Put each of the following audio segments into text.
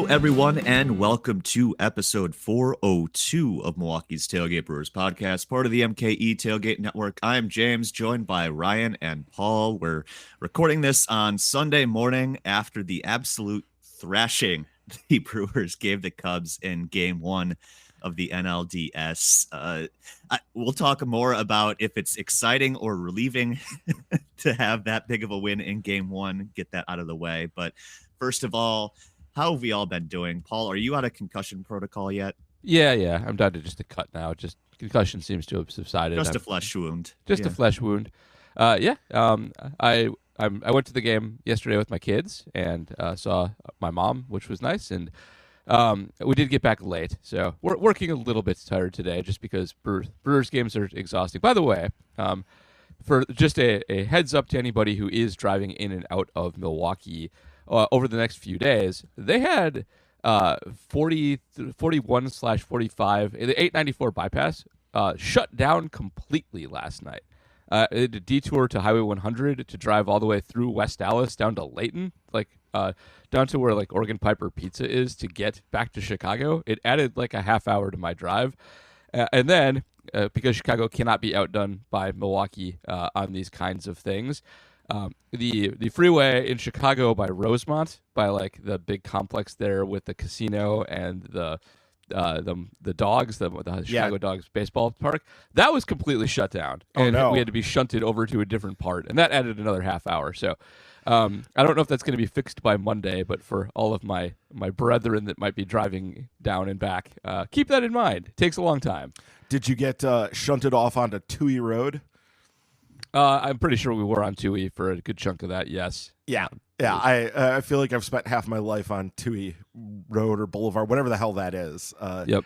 everyone, and welcome to episode 402 of Milwaukee's Tailgate Brewers podcast, part of the MKE Tailgate Network. I'm James, joined by Ryan and Paul. We're recording this on Sunday morning after the absolute thrashing the Brewers gave the Cubs in Game 1 of the NLDS. We'll talk more about if it's exciting or relieving to have that big of a win in Game 1, get that out of the way. But first of all, how have we all been doing? Paul, are you out of concussion protocol yet? Yeah. I'm down to just a cut now. Just concussion seems to have subsided. Just a flesh wound. A flesh wound. I went to the game yesterday with my kids and saw my mom, which was nice. And we did get back late, so we're working a little bit tired today, just because Brewers games are exhausting. By the way, for just a heads up to anybody who is driving in and out of Milwaukee. Over the next few days, they had 41/45, the 894 bypass shut down completely last night. They had a detour to Highway 100 to drive all the way through West Dallas down to Layton, down to where Oregon Piper Pizza is, to get back to Chicago. It added a half hour to my drive. And then, because Chicago cannot be outdone by Milwaukee on these kinds of things, the freeway in Chicago by Rosemont, by the big complex there with the casino and the dogs, the Chicago Dogs baseball park, that was completely shut down, and we had to be shunted over to a different part, and that added another half hour. So I don't know if that's going to be fixed by Monday, but for all of my brethren that might be driving down and back, keep that in mind. It takes a long time. Did you get shunted off onto Tui Road? I'm pretty sure we were on Tui for a good chunk of that, yes. Yeah. I feel like I've spent half my life on Tui Road or Boulevard, whatever the hell that is. Yep.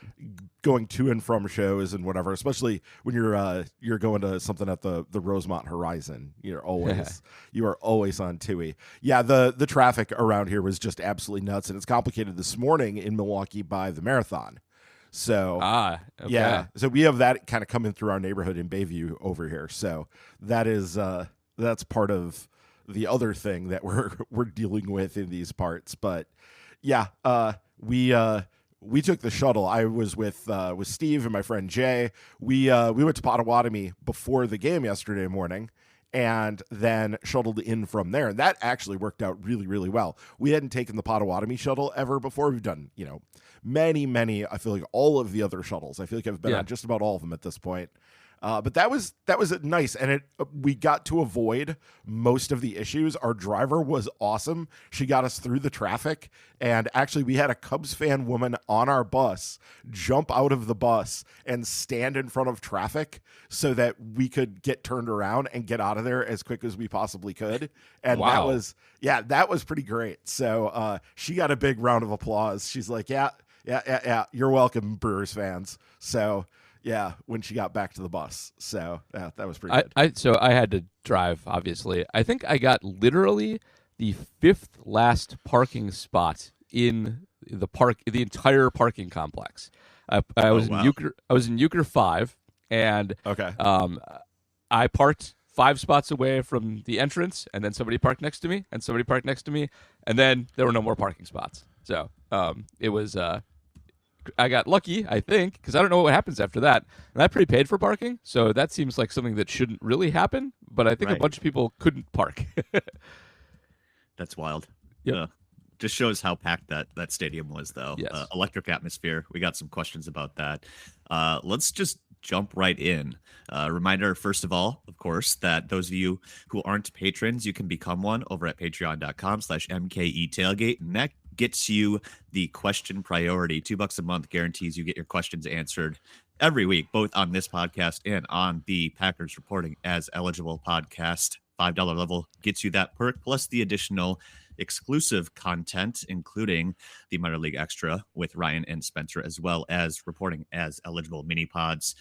Going to and from shows and whatever, especially when you're going to something at the Rosemont Horizon. You are always on Tui. Yeah, the traffic around here was just absolutely nuts, and it's complicated this morning in Milwaukee by the marathon. So okay. Yeah, so we have that kind of coming through our neighborhood in Bayview over here. So that is that's part of the other thing that we're dealing with in these parts. But yeah, we took the shuttle. I was with Steve and my friend Jay. We went to Potawatomi before the game yesterday morning, and then shuttled in from there. And that actually worked out really, really well. We hadn't taken the Potawatomi shuttle ever before. We've done, many, I feel like all of the other shuttles. I feel like I've been on just about all of them at this point. But that was nice, and we got to avoid most of the issues. Our driver was awesome. She got us through the traffic, and actually we had a Cubs fan woman on our bus jump out of the bus and stand in front of traffic so that we could get turned around and get out of there as quick as we possibly could. And wow. that was pretty great. So she got a big round of applause. She's like, yeah, you're welcome, Brewers fans. So yeah, when she got back to the bus. So yeah, that was pretty good. So I had to drive, obviously. I think I got literally the fifth last parking spot in the entire parking complex. I was in Euchre 5, and I parked 5 spots away from the entrance, and then somebody parked next to me, and somebody parked next to me, and then there were no more parking spots. So it was I got lucky, I think, because I don't know what happens after that. And I prepaid for parking, so that seems like something that shouldn't really happen. But I think a bunch of people couldn't park. That's wild. Yep. Just shows how packed that stadium was, though. Yes. Electric atmosphere. We got some questions about that. Let's just jump right in. Reminder, first of all, of course, that those of you who aren't patrons, you can become one over at patreon.com/MKE Tailgate. And that gets you the question priority. $2 a month guarantees you get your questions answered every week, both on this podcast and on the Packers Reporting as Eligible podcast. $5 level gets you that perk, plus the additional exclusive content, including the Minor League Extra with Ryan and Spencer, as well as Reporting as Eligible mini pods.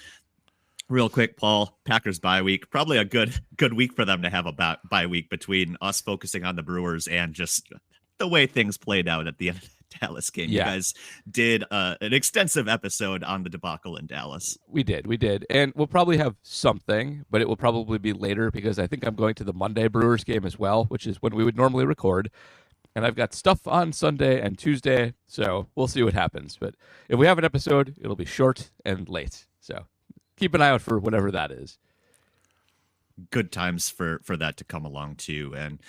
Real quick, Paul, Packers bye week, probably a good week for them to have a bye week between us focusing on the Brewers and just the way things played out at the end of the Dallas game. Yeah. You guys did an extensive episode on the debacle in Dallas. We did. And we'll probably have something, but it will probably be later because I think I'm going to the Monday Brewers game as well, which is when we would normally record. and I've got stuff on Sunday and Tuesday, so we'll see what happens. But if we have an episode, it'll be short and late. So keep an eye out for whatever that is. Good times for that to come along too, and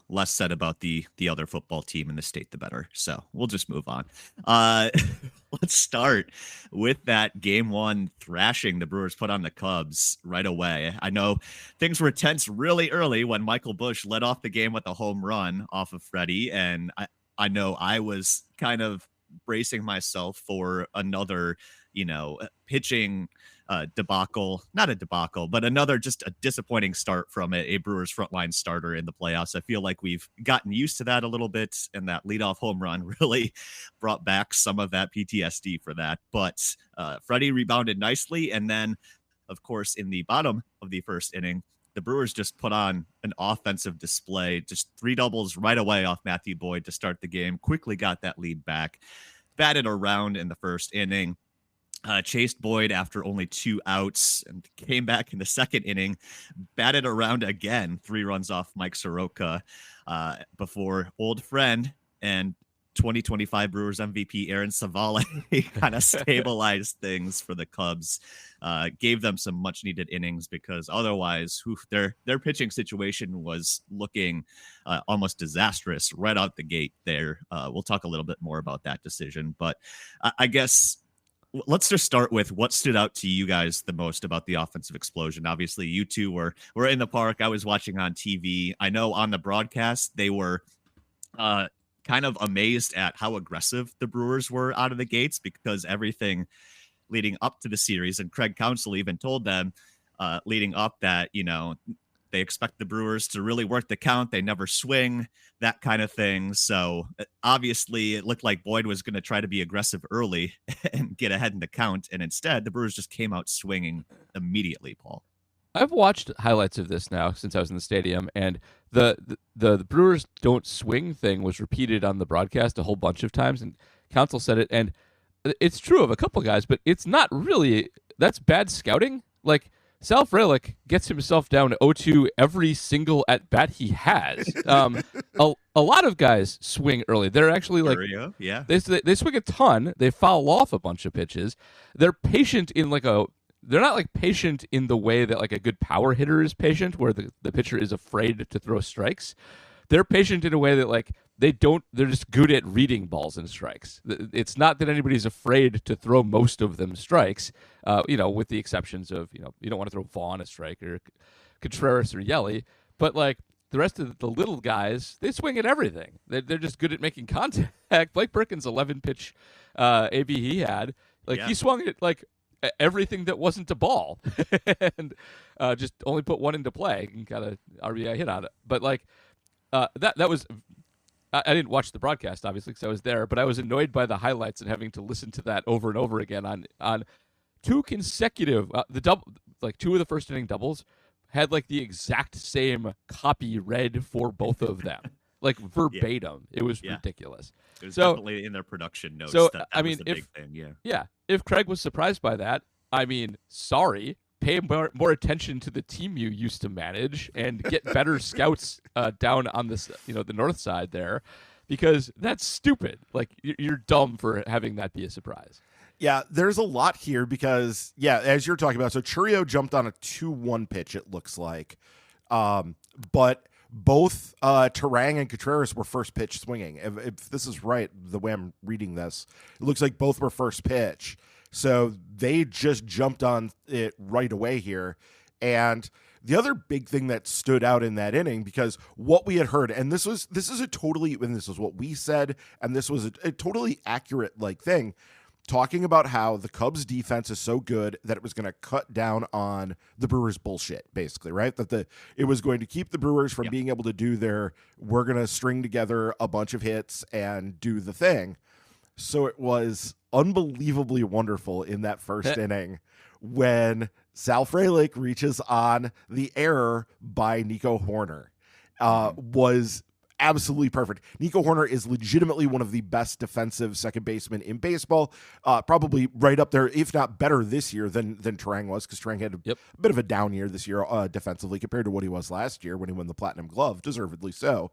less said about the other football team in the state, the better. So we'll just move on. Let's start with that game 1 thrashing the Brewers put on the Cubs right away. I know things were tense really early when Michael Busch led off the game with a home run off of Freddie, and I know I was kind of bracing myself for another pitching debacle, not a debacle, but another just a disappointing start from a Brewers frontline starter in the playoffs. I feel like we've gotten used to that a little bit, and that leadoff home run really brought back some of that PTSD for that. But Freddie rebounded nicely, and then, of course, in the bottom of the first inning, the Brewers just put on an offensive display, just 3 doubles right away off Matthew Boyd to start the game, quickly got that lead back, batted around in the first inning, chased Boyd after only 2 outs, and came back in the second inning, batted around again, 3 runs off Mike Soroka, before old friend and 2025 Brewers MVP Aaron Savale kind of stabilized things for the Cubs, gave them some much needed innings, because otherwise their pitching situation was looking almost disastrous right out the gate there. We'll talk a little bit more about that decision, but I guess let's just start with what stood out to you guys the most about the offensive explosion. Obviously, you two were in the park. I was watching on TV. I know on the broadcast they were kind of amazed at how aggressive the Brewers were out of the gates, because everything leading up to the series, and Craig Counsell even told them leading up that, they expect the Brewers to really work the count. They never swing, that kind of thing. So obviously it looked like Boyd was going to try to be aggressive early and get ahead in the count. And instead the Brewers just came out swinging immediately, Paul. I've watched highlights of this now since I was in the stadium, and the Brewers don't swing thing was repeated on the broadcast a whole bunch of times, and Counsell said it, and it's true of a couple guys, but it's not really, that's bad scouting. Like, Sal Frelick gets himself down 0-2 every single at bat he has. A lot of guys swing early. They're actually like, yeah, they swing a ton. They foul off a bunch of pitches. They're patient in they're not like patient in the way that like a good power hitter is patient, where the pitcher is afraid to throw strikes. They're patient in a way that like they're just good at reading balls and strikes. It's not that anybody's afraid to throw most of them strikes, with the exceptions of, you don't want to throw Vaughn a strike or Contreras or Yelly, but like the rest of the little guys, they swing at everything. They're just good at making contact. Blake Perkins' 11-pitch AB he had, he swung at like everything that wasn't a ball and just only put one into play and got a RBI hit on it. But like that was, I didn't watch the broadcast obviously because I was there, but I was annoyed by the highlights and having to listen to that over and over again on 2 consecutive two of the first inning doubles had like the exact same copy read for both of them. Like verbatim. Yeah. It was ridiculous. It was definitely in their production notes. So that I mean, was the big thing. Yeah. If Craig was surprised by that, I mean, sorry. Pay more attention to the team you used to manage and get better scouts down on this, the north side there, because that's stupid. Like you're dumb for having that be a surprise. Yeah, there's a lot here because, as you're talking about, so Churio jumped on a 2-1 pitch, it looks like. But both Terang and Contreras were first pitch swinging. If this is right, the way I'm reading this, it looks like both were first pitch. So they just jumped on it right away here. And the other big thing that stood out in that inning, because what we had heard, and this is what we said, and this was a totally accurate thing, talking about how the Cubs defense is so good that it was going to cut down on the Brewers bullshit, basically, right? That it was going to keep the Brewers from being able to do we're going to string together a bunch of hits and do the thing. So it was unbelievably wonderful in that first inning when Sal Frelick reaches on the error by Nico Horner. Was absolutely perfect. Nico Horner is legitimately one of the best defensive second basemen in baseball, probably right up there, if not better this year than Terang was, because Terang had a bit of a down year this year defensively compared to what he was last year when he won the Platinum Glove, deservedly so.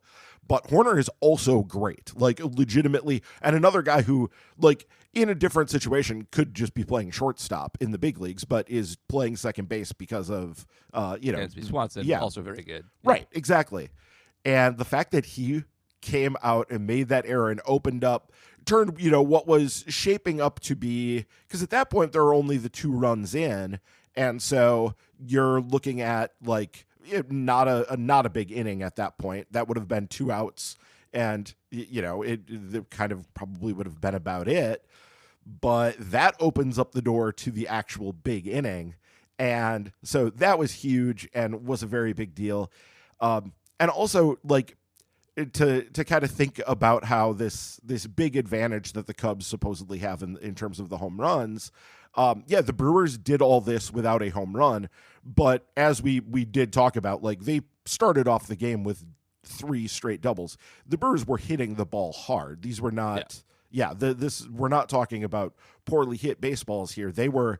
But Horner is also great, like legitimately, and another guy who, like, in a different situation could just be playing shortstop in the big leagues, but is playing second base because of, Dansby Swanson, also very good. Right, exactly. And the fact that he came out and made that error and turned, what was shaping up to be, because at that point there were only the 2 runs in, and so you're looking at like not a big inning at that point. That would have been 2 outs, and it kind of probably would have been about it. But that opens up the door to the actual big inning, and so that was huge and was a very big deal. And also, like, to kind of think about how this big advantage that the Cubs supposedly have in terms of the home runs. The Brewers did all this without a home run, but as we did talk about, like, they started off the game with 3 straight doubles. The Brewers were hitting the ball hard. These were not. We're not talking about poorly hit baseballs here. They were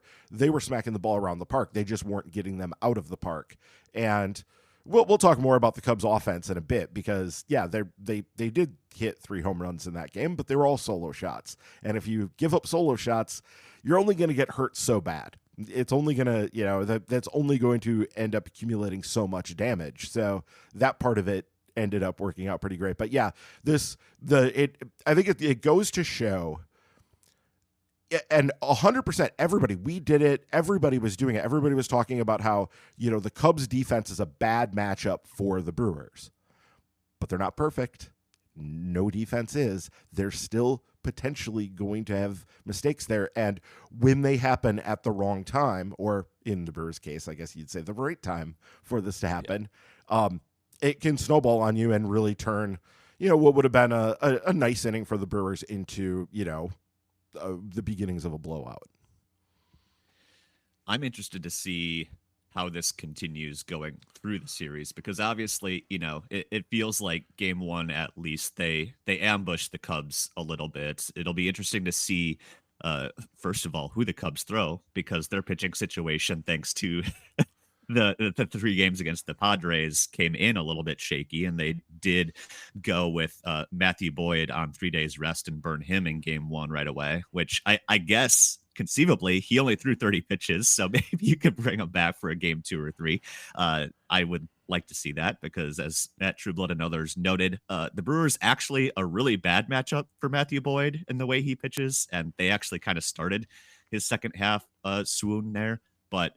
smacking the ball around the park. They just weren't getting them out of the park. And we'll talk more about the Cubs offense in a bit, because they did hit 3 home runs in that game, but they were all solo shots. And if you give up solo shots, you're only going to get hurt so bad. It's only going to, that's only going to end up accumulating so much damage. So that part of it ended up working out pretty great. But I think it goes to show, and 100%, everybody, we did it. Everybody was doing it. Everybody was talking about how, the Cubs defense is a bad matchup for the Brewers, but they're not perfect. No defense is. They're still potentially going to have mistakes there. And when they happen at the wrong time, or in the Brewers case, I guess you'd say the right time for this to happen, it can snowball on you and really turn, what would have been a nice inning for the Brewers into, the beginnings of a blowout. I'm interested to see how this continues going through the series, because obviously, it feels like game 1, at least they ambushed the Cubs a little bit. It'll be interesting to see, first of all, who the Cubs throw, because their pitching situation, thanks to the 3 games against the Padres, came in a little bit shaky, and they did go with Matthew Boyd on 3 days rest and burn him in game 1 right away, which I guess conceivably he only threw 30 pitches. So maybe you could bring him back for a game 2 or 3. I would like to see that, because as Matt Trueblood and others noted, the Brewers actually a really bad matchup for Matthew Boyd in the way he pitches. And they actually kind of started his second half swoon there, but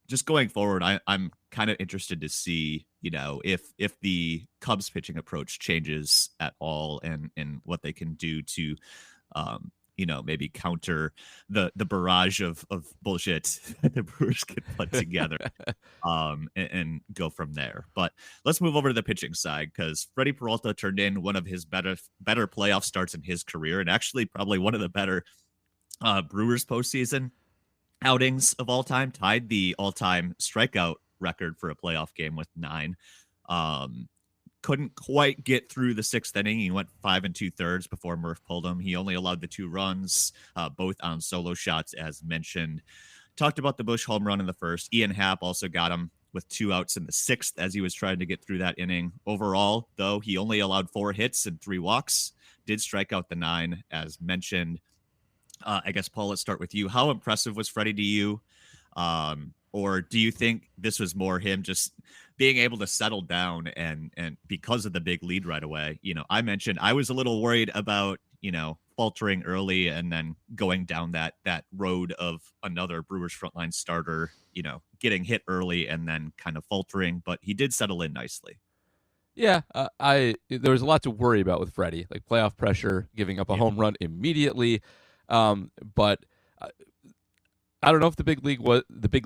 just going forward, I'm kind of interested to see, if the Cubs pitching approach changes at all, and what they can do to, maybe counter the barrage of bullshit that the Brewers can put together, and go from there. But let's move over to the pitching side, because Freddie Peralta turned in one of his better playoff starts in his career, and actually probably one of the better Brewers postseason outings of all time, tied the all-time strikeout record for a playoff game with 9. Couldn't quite get through the 6th inning. He went 5 2/3 before Murph pulled him. He only allowed the 2 runs, both on solo shots, as mentioned. Talked about the Busch home run in the first. Ian Happ also got him with 2 outs in the 6th as he was trying to get through that inning. Overall, though, he only allowed 4 hits and 3 walks. Did strike out the 9, as mentioned. I guess, Paul, let's start with you. How impressive was Freddie to you? Or do you think this was more him just being able to settle down and because of the big lead right away? I mentioned I was a little worried about, faltering early and then going down that road of another Brewers frontline starter, getting hit early and then kind of faltering, but he did settle in nicely. Yeah, there was a lot to worry about with Freddie, like playoff pressure, giving up a home run immediately. But I don't know if the big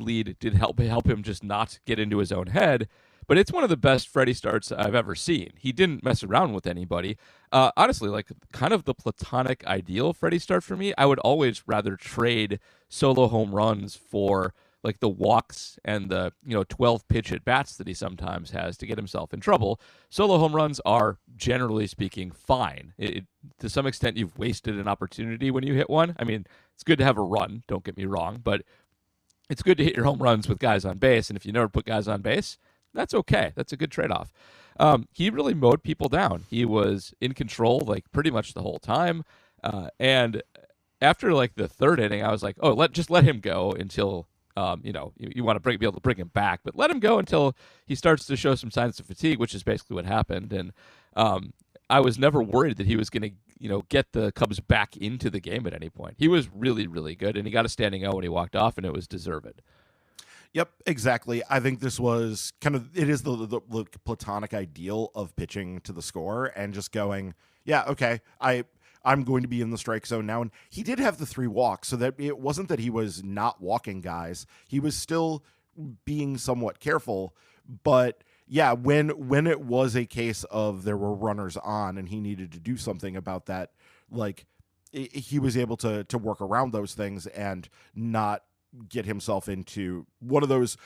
lead did help him just not get into his own head. But it's one of the best Freddie starts I've ever seen. He didn't mess around with anybody. Honestly, like kind of the platonic ideal Freddie start for me. I would always rather trade solo home runs for like the walks and the 12 pitch at bats that he sometimes has to get himself in trouble, solo home runs are generally speaking fine. To some extent, you've wasted an opportunity when you hit one. I mean, it's good to have a run, don't get me wrong, but it's good to hit your home runs with guys on base. And if you never put guys on base, that's okay. That's a good trade-off. He really mowed people down. He was in control like pretty much the whole time. And after like the third inning, I was like, oh, just let him go until you want to be able to bring him back, but let him go until he starts to show some signs of fatigue, which is basically what happened. And I was never worried that he was going to get the Cubs back into the game at any point. He was really, really good, and he got a standing O when he walked off, and it was deserved. Yep, exactly. I think this was it is the platonic ideal of pitching to the score and just going, yeah, okay, I'm going to be in the strike zone now. And he did have the 3 walks, so that it wasn't that he was not walking guys. He was still being somewhat careful, but yeah, when it was a case of there were runners on and he needed to do something about that, like he was able to work around those things and not get himself into one of those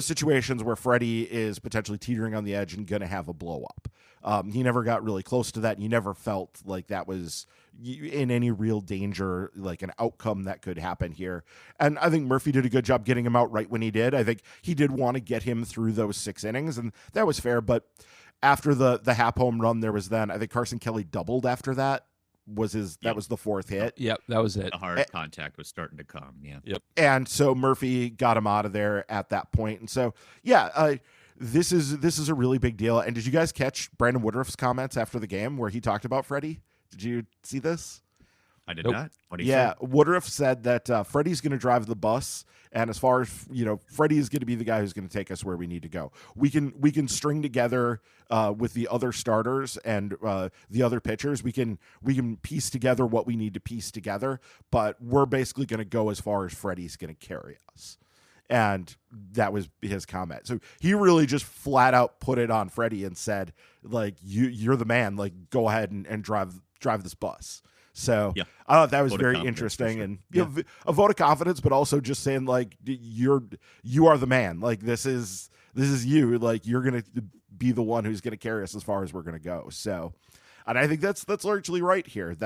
situations where Freddie is potentially teetering on the edge and going to have a blow up. He never got really close to that. And you never felt like that was in any real danger, like an outcome that could happen here. And I think Murphy did a good job getting him out right when he did. I think he did want to get him through those 6 innings, and that was fair. But after the Happ home run, there was then, I think Carson Kelly doubled after that. That was the 4th hit. Yep, that was it. The hard contact was starting to come. Yeah. Yep. And so Murphy got him out of there at that point. And so, yeah, this is a really big deal. And did you guys catch Brandon Woodruff's comments after the game where he talked about Freddie? Did you see this? I did Nope. not. What do you say? Yeah, Woodruff said that Freddie's going to drive the bus, and as far as Freddie is going to be the guy who's going to take us where we need to go. We can string together with the other starters and the other pitchers. We can piece together what we need to piece together, but we're basically going to go as far as Freddie's going to carry us. And that was his comment. So he really just flat out put it on Freddie and said, like, you're the man. Like, go ahead and drive this bus. So yeah. I thought that was Vote of very confidence, interesting, for sure. and Yeah. a vote of confidence, but also just saying like you are the man. Like this is you. Like you're gonna be the one who's gonna carry us as far as we're gonna go. So, and I think that's largely right here.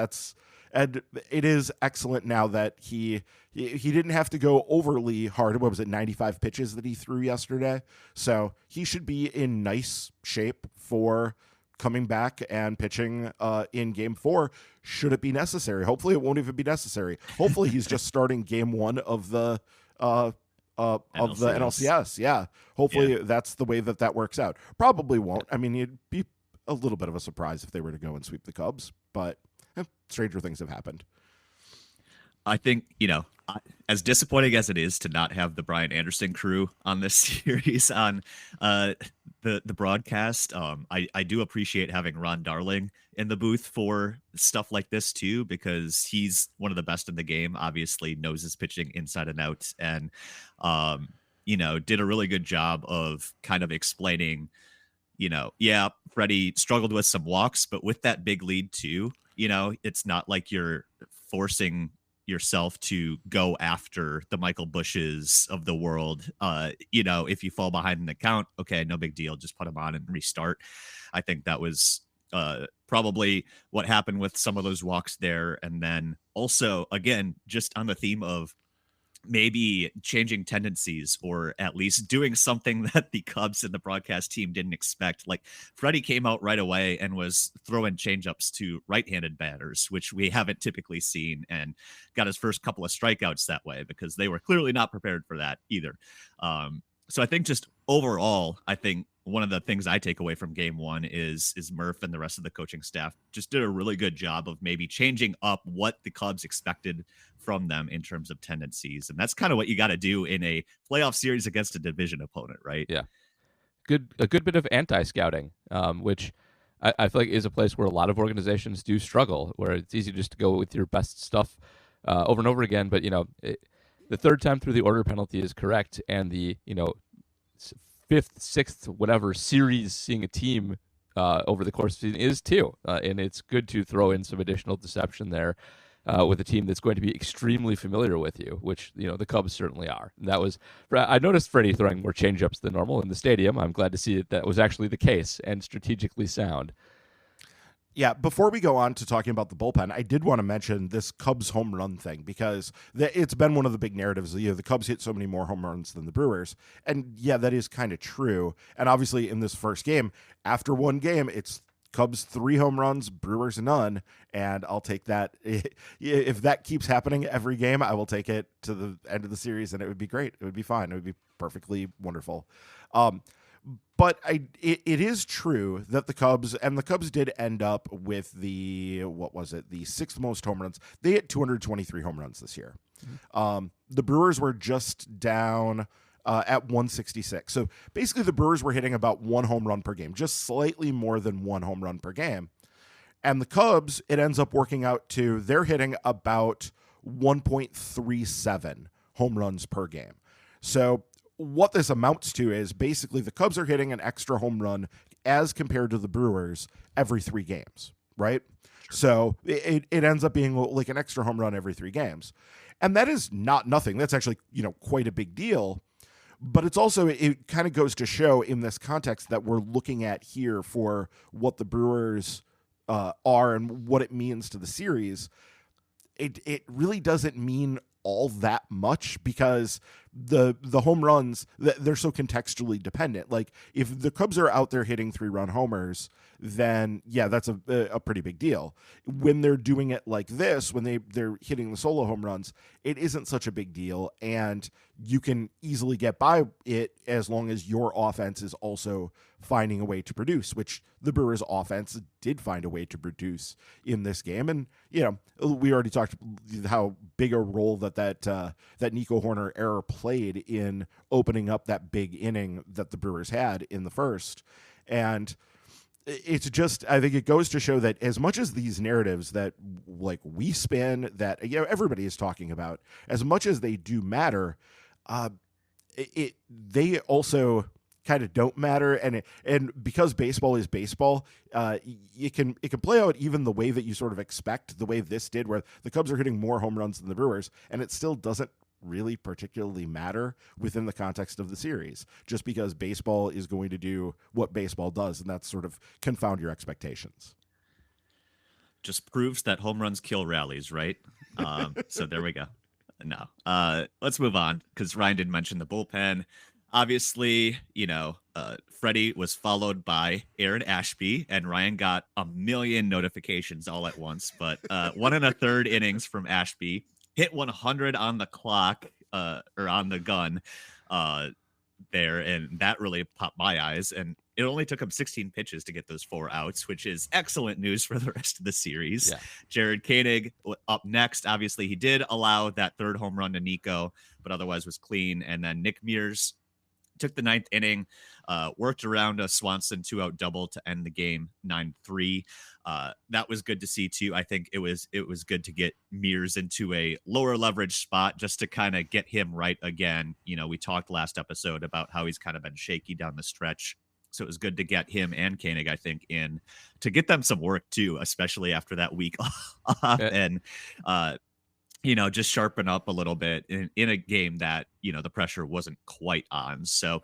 And it is excellent now that he didn't have to go overly hard. What was it, 95 pitches that he threw yesterday? So he should be in nice shape for coming back and pitching in Game 4, should it be necessary. Hopefully it won't even be necessary. Hopefully he's just starting Game 1 of the NLCS. Yeah. Hopefully that's the way that works out. Probably won't. I mean, it'd be a little bit of a surprise if they were to go and sweep the Cubs, but stranger things have happened. I think, as disappointing as it is to not have the Brian Anderson crew on this series on the broadcast, I do appreciate having Ron Darling in the booth for stuff like this too, because he's one of the best in the game, obviously knows his pitching inside and out, and did a really good job of kind of explaining, yeah, Freddie struggled with some walks, but with that big lead too, it's not like you're forcing yourself to go after the Michael Bushes of the world. If you fall behind in the count, okay, no big deal, just put them on and restart. I think that was probably what happened with some of those walks there. And then also, again, just on the theme of maybe changing tendencies, or at least doing something that the Cubs and the broadcast team didn't expect. Like Freddie came out right away and was throwing changeups to right-handed batters, which we haven't typically seen, and got his first couple of strikeouts that way because they were clearly not prepared for that either. So I think just overall, I think one of the things I take away from Game 1 is Murph and the rest of the coaching staff just did a really good job of maybe changing up what the Cubs expected from them in terms of tendencies. And that's kind of what you got to do in a playoff series against a division opponent, right? Yeah. A good bit of anti-scouting, which I feel like is a place where a lot of organizations do struggle, where it's easy just to go with your best stuff over and over again. But, the third time through the order penalty is correct, and the, fifth, sixth, whatever series seeing a team over the course of the season is too. And it's good to throw in some additional deception there. with a team that's going to be extremely familiar with you, which the Cubs certainly are. And that was, I noticed Freddie throwing more changeups than normal in the stadium. I'm glad to see that was actually the case and strategically sound. Yeah, before we go on to talking about the bullpen, I did want to mention this Cubs home run thing because it's been one of the big narratives. The Cubs hit so many more home runs than the Brewers. And yeah, that is kind of true. And obviously in this first game, after one game, it's Cubs 3 home runs, Brewers none. And I'll take that. If that keeps happening every game, I will take it to the end of the series and it would be great. It would be fine. It would be perfectly wonderful. But it is true that the Cubs did end up with the 6th most home runs. They hit 223 home runs this year. Mm-hmm. The Brewers were just down at 166. So basically the Brewers were hitting about 1 home run per game, just slightly more than 1 home run per game. And the Cubs, it ends up working out to they're hitting about 1.37 home runs per game. So what this amounts to is basically the Cubs are hitting an extra home run as compared to the Brewers every 3 games, right? Sure. So it ends up being like an extra home run every 3 games. And that is not nothing. That's actually, quite a big deal. But it's also, it kind of goes to show in this context that we're looking at here for what the Brewers are and what it means to the series. It really doesn't mean all that much because the home runs, they're so contextually dependent. Like if the Cubs are out there hitting 3-run homers, then yeah, that's a pretty big deal. When they're doing it like this, when they're hitting the solo home runs, it isn't such a big deal, and you can easily get by it as long as your offense is also finding a way to produce, which the Brewers offense did find a way to produce in this game. And we already talked how big a role that Nico Horner error played in opening up that big inning that the Brewers had in the first. And it's just, I think it goes to show that as much as these narratives that like we spin, that everybody is talking about, as much as they do matter, they also kind of don't matter. And because baseball is baseball, it can play out even the way that you sort of expect, the way this did, where the Cubs are hitting more home runs than the Brewers, and it still doesn't really particularly matter within the context of the series, just because baseball is going to do what baseball does, and that's sort of confound your expectations. Just proves that home runs kill rallies, right? So there we go. No, let's move on because Ryan did mention the bullpen. Obviously, Freddie was followed by Aaron Ashby, and Ryan got a million notifications all at once. But 1 1/3 innings from Ashby, hit 100 on the clock, or on the gun there, and that really popped my eyes. And it only took him 16 pitches to get those 4 outs, which is excellent news for the rest of the series. Yeah. Jared Koenig up next. Obviously, he did allow that 3rd home run to Nico, but otherwise was clean. And then Nick Mears took the 9th inning, worked around a Swanson 2-out double to end the game 9-3. That was good to see too. I think it was good to get Mears into a lower leverage spot just to kind of get him right again. We talked last episode about how he's kind of been shaky down the stretch. So it was good to get him and Koenig, I think, in to get them some work too, especially after that week off. And just sharpen up a little bit in a game that, the pressure wasn't quite on. So,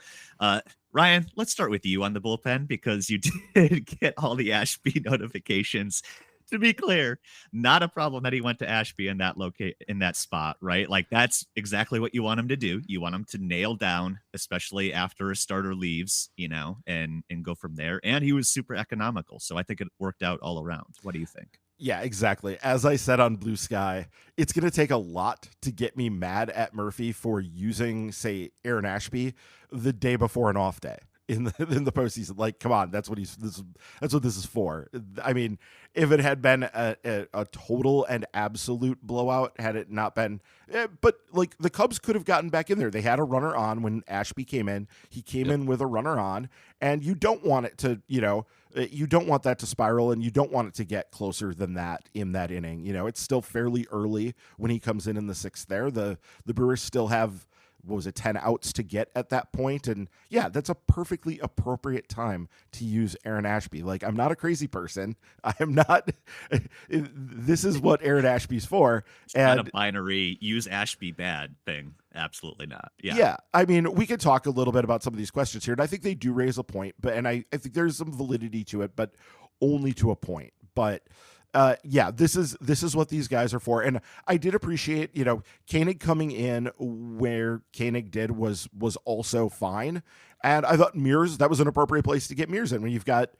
Ryan, let's start with you on the bullpen because you did get all the Ashby notifications. To be clear, not a problem that he went to Ashby in that spot, right? Like that's exactly what you want him to do. You want him to nail down, especially after a starter leaves, and go from there. And he was super economical. So I think it worked out all around. What do you think? Yeah, exactly. As I said on Blue Sky, it's going to take a lot to get me mad at Murphy for using, say, Aaron Ashby the day before an off day in the postseason. Like, come on, that's what this is for. I mean, if it had been a total and absolute blowout, had it not been, but like the Cubs could have gotten back in there. They had a runner on when Ashby came in. He came in with a runner on, and you don't want it to, you don't want that to spiral, and you don't want it to get closer than that in that inning. It's still fairly early when he comes in the 6th there. The Brewers still have what was it, 10 outs to get at that point. And yeah, that's a perfectly appropriate time to use Aaron Ashby. Like, I'm not a crazy person. I am not. This is what Aaron Ashby's for. It's and not a binary use Ashby bad thing. Absolutely not. Yeah. I mean, we could talk a little bit about some of these questions here, and I think they do raise a point, and I think there's some validity to it, but only to a point. But yeah, this is what these guys are for. And I did appreciate, Koenig coming in where Koenig did was also fine. And I thought Mears, that was an appropriate place to get Mears in when you've got,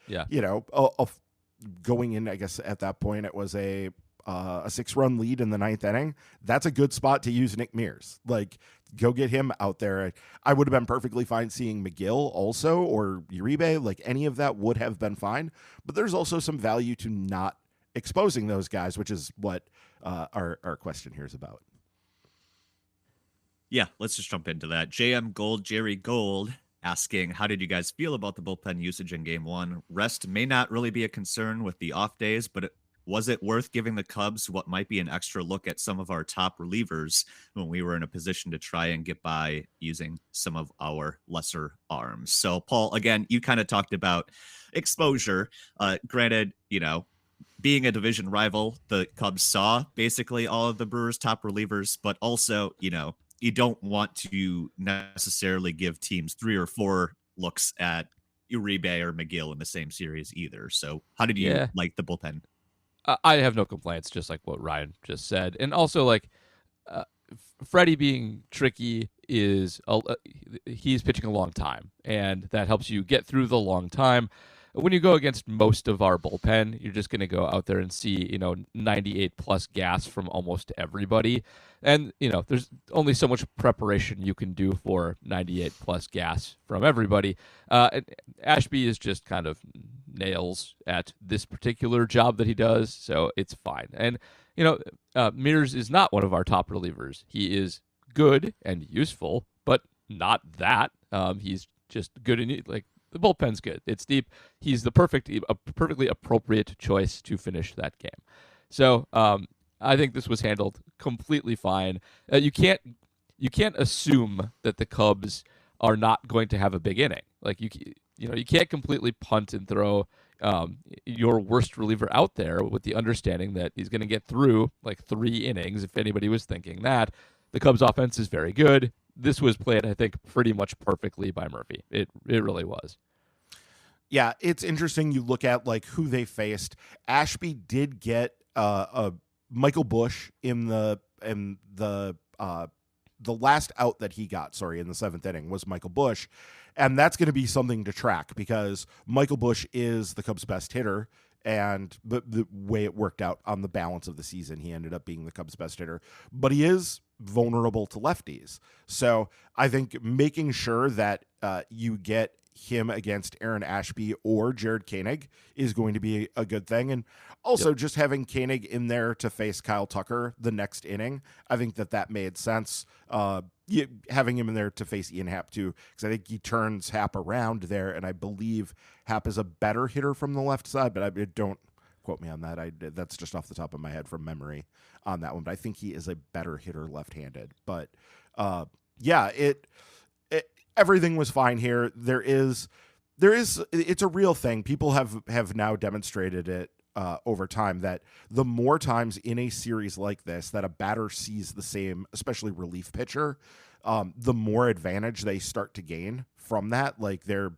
going in, I guess at that point it was a 6-run lead in the 9th inning. That's a good spot to use Nick Mears. Like, go get him out there. I would have been perfectly fine seeing McGill also, or Uribe. Like, any of that would have been fine. But there's also some value to not exposing those guys, which is what our question here is about. Yeah, let's just jump into that. Jerry Gold asking, how did you guys feel about the bullpen usage in game 1? Rest may not really be a concern with the off days, but was it worth giving the Cubs what might be an extra look at some of our top relievers when we were in a position to try and get by using some of our lesser arms? So, Paul, again, you kind of talked about exposure. Granted, being a division rival, the Cubs saw basically all of the Brewers' top relievers, but also, you don't want to necessarily give teams 3 or 4 looks at Uribe or McGill in the same series either. So how did you like the bullpen? I have no complaints, just like what Ryan just said. And also, like, Freddie being tricky is he's pitching a long time, and that helps you get through the long time. When you go against most of our bullpen, you're just going to go out there and see, 98 plus gas from almost everybody. And, there's only so much preparation you can do for 98 plus gas from everybody. And Ashby is just kind of nails at this particular job that he does, so it's fine. And, Mears is not one of our top relievers. He is good and useful, but not that. He's just good and the bullpen's good. It's deep. He's the perfectly appropriate choice to finish that game. So I think this was handled completely fine. You can't assume that the Cubs are not going to have a big inning. Like you can't completely punt and throw your worst reliever out there with the understanding that he's going to get through like 3 innings. If anybody was thinking that, the Cubs' offense is very good. This was played, I think, pretty much perfectly by Murphy. It really was. Yeah, it's interesting. You look at like who they faced. Ashby did get a Michael Busch in the last out that he got. Sorry, in the 7th inning was Michael Busch, and that's going to be something to track because Michael Busch is the Cubs' best hitter. And the way it worked out on the balance of the season, he ended up being the Cubs' best hitter. But he is vulnerable to lefties. So I think making sure that you get him against Aaron Ashby or Jared Koenig is going to be a good thing. And also just having Koenig in there to face Kyle Tucker the next inning, I think that made sense. Having him in there to face Ian Happ too, because I think he turns Happ around there, and I believe Happ is a better hitter from the left side, but I don't quote me on that. That's just off the top of my head from memory on that one, but I think he is a better hitter left-handed. But everything was fine here. It's a real thing. People have now demonstrated it over time that the more times in a series like this that a batter sees the same, especially relief pitcher, the more advantage they start to gain from that. Like they're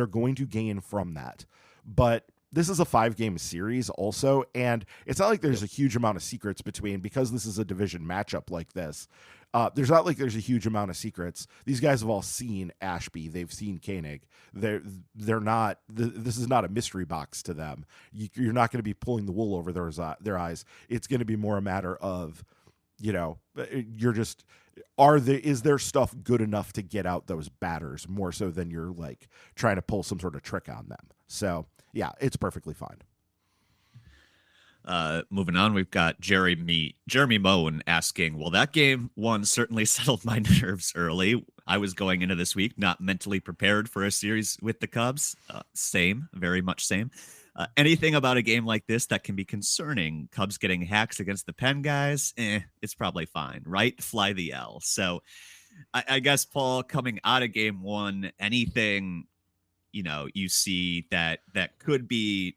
going to gain from that. But this is a 5-game series also, and it's not like there's a huge amount of secrets because this is a division matchup like this. There's not like there's a huge amount of secrets. These guys have all seen Ashby. They've seen Koenig. They're not. This is not a mystery box to them. You're not going to be pulling the wool over their eyes. It's going to be more a matter of, you're just is their stuff good enough to get out those batters more so than you're like trying to pull some sort of trick on them. So yeah, it's perfectly fine. Moving on, we've got Jeremy Moen asking, well, that game 1 certainly settled my nerves early. I was going into this week not mentally prepared for a series with the Cubs. Same, very much same. Anything about a game like this that can be concerning? Cubs getting hacks against the Penn guys? It's probably fine, right? Fly the L. So I guess, Paul, coming out of game one, anything, you see that could be,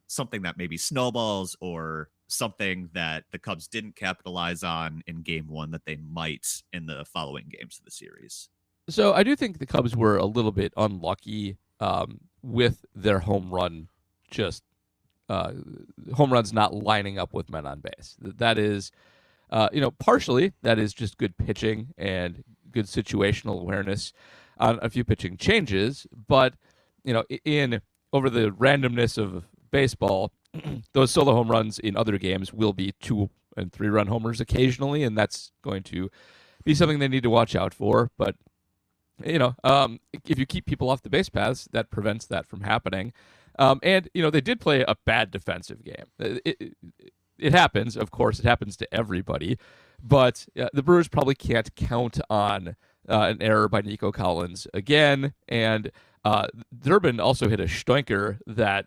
something that maybe snowballs or something that the Cubs didn't capitalize on in game one that they might in the following games of the series? So I do think the Cubs were a little bit unlucky with their home runs not lining up with men on base. That is, partially that is just good pitching and good situational awareness on a few pitching changes. But in over the randomness of baseball, those solo home runs in other games will be 2 and 3 run homers occasionally, and that's going to be something they need to watch out for. But if you keep people off the base paths, that prevents that from happening. And they did play a bad defensive game. It happens, of course. It happens to everybody. But the Brewers probably can't count on an error by Nico Collins again. And Durbin also hit a stoinker that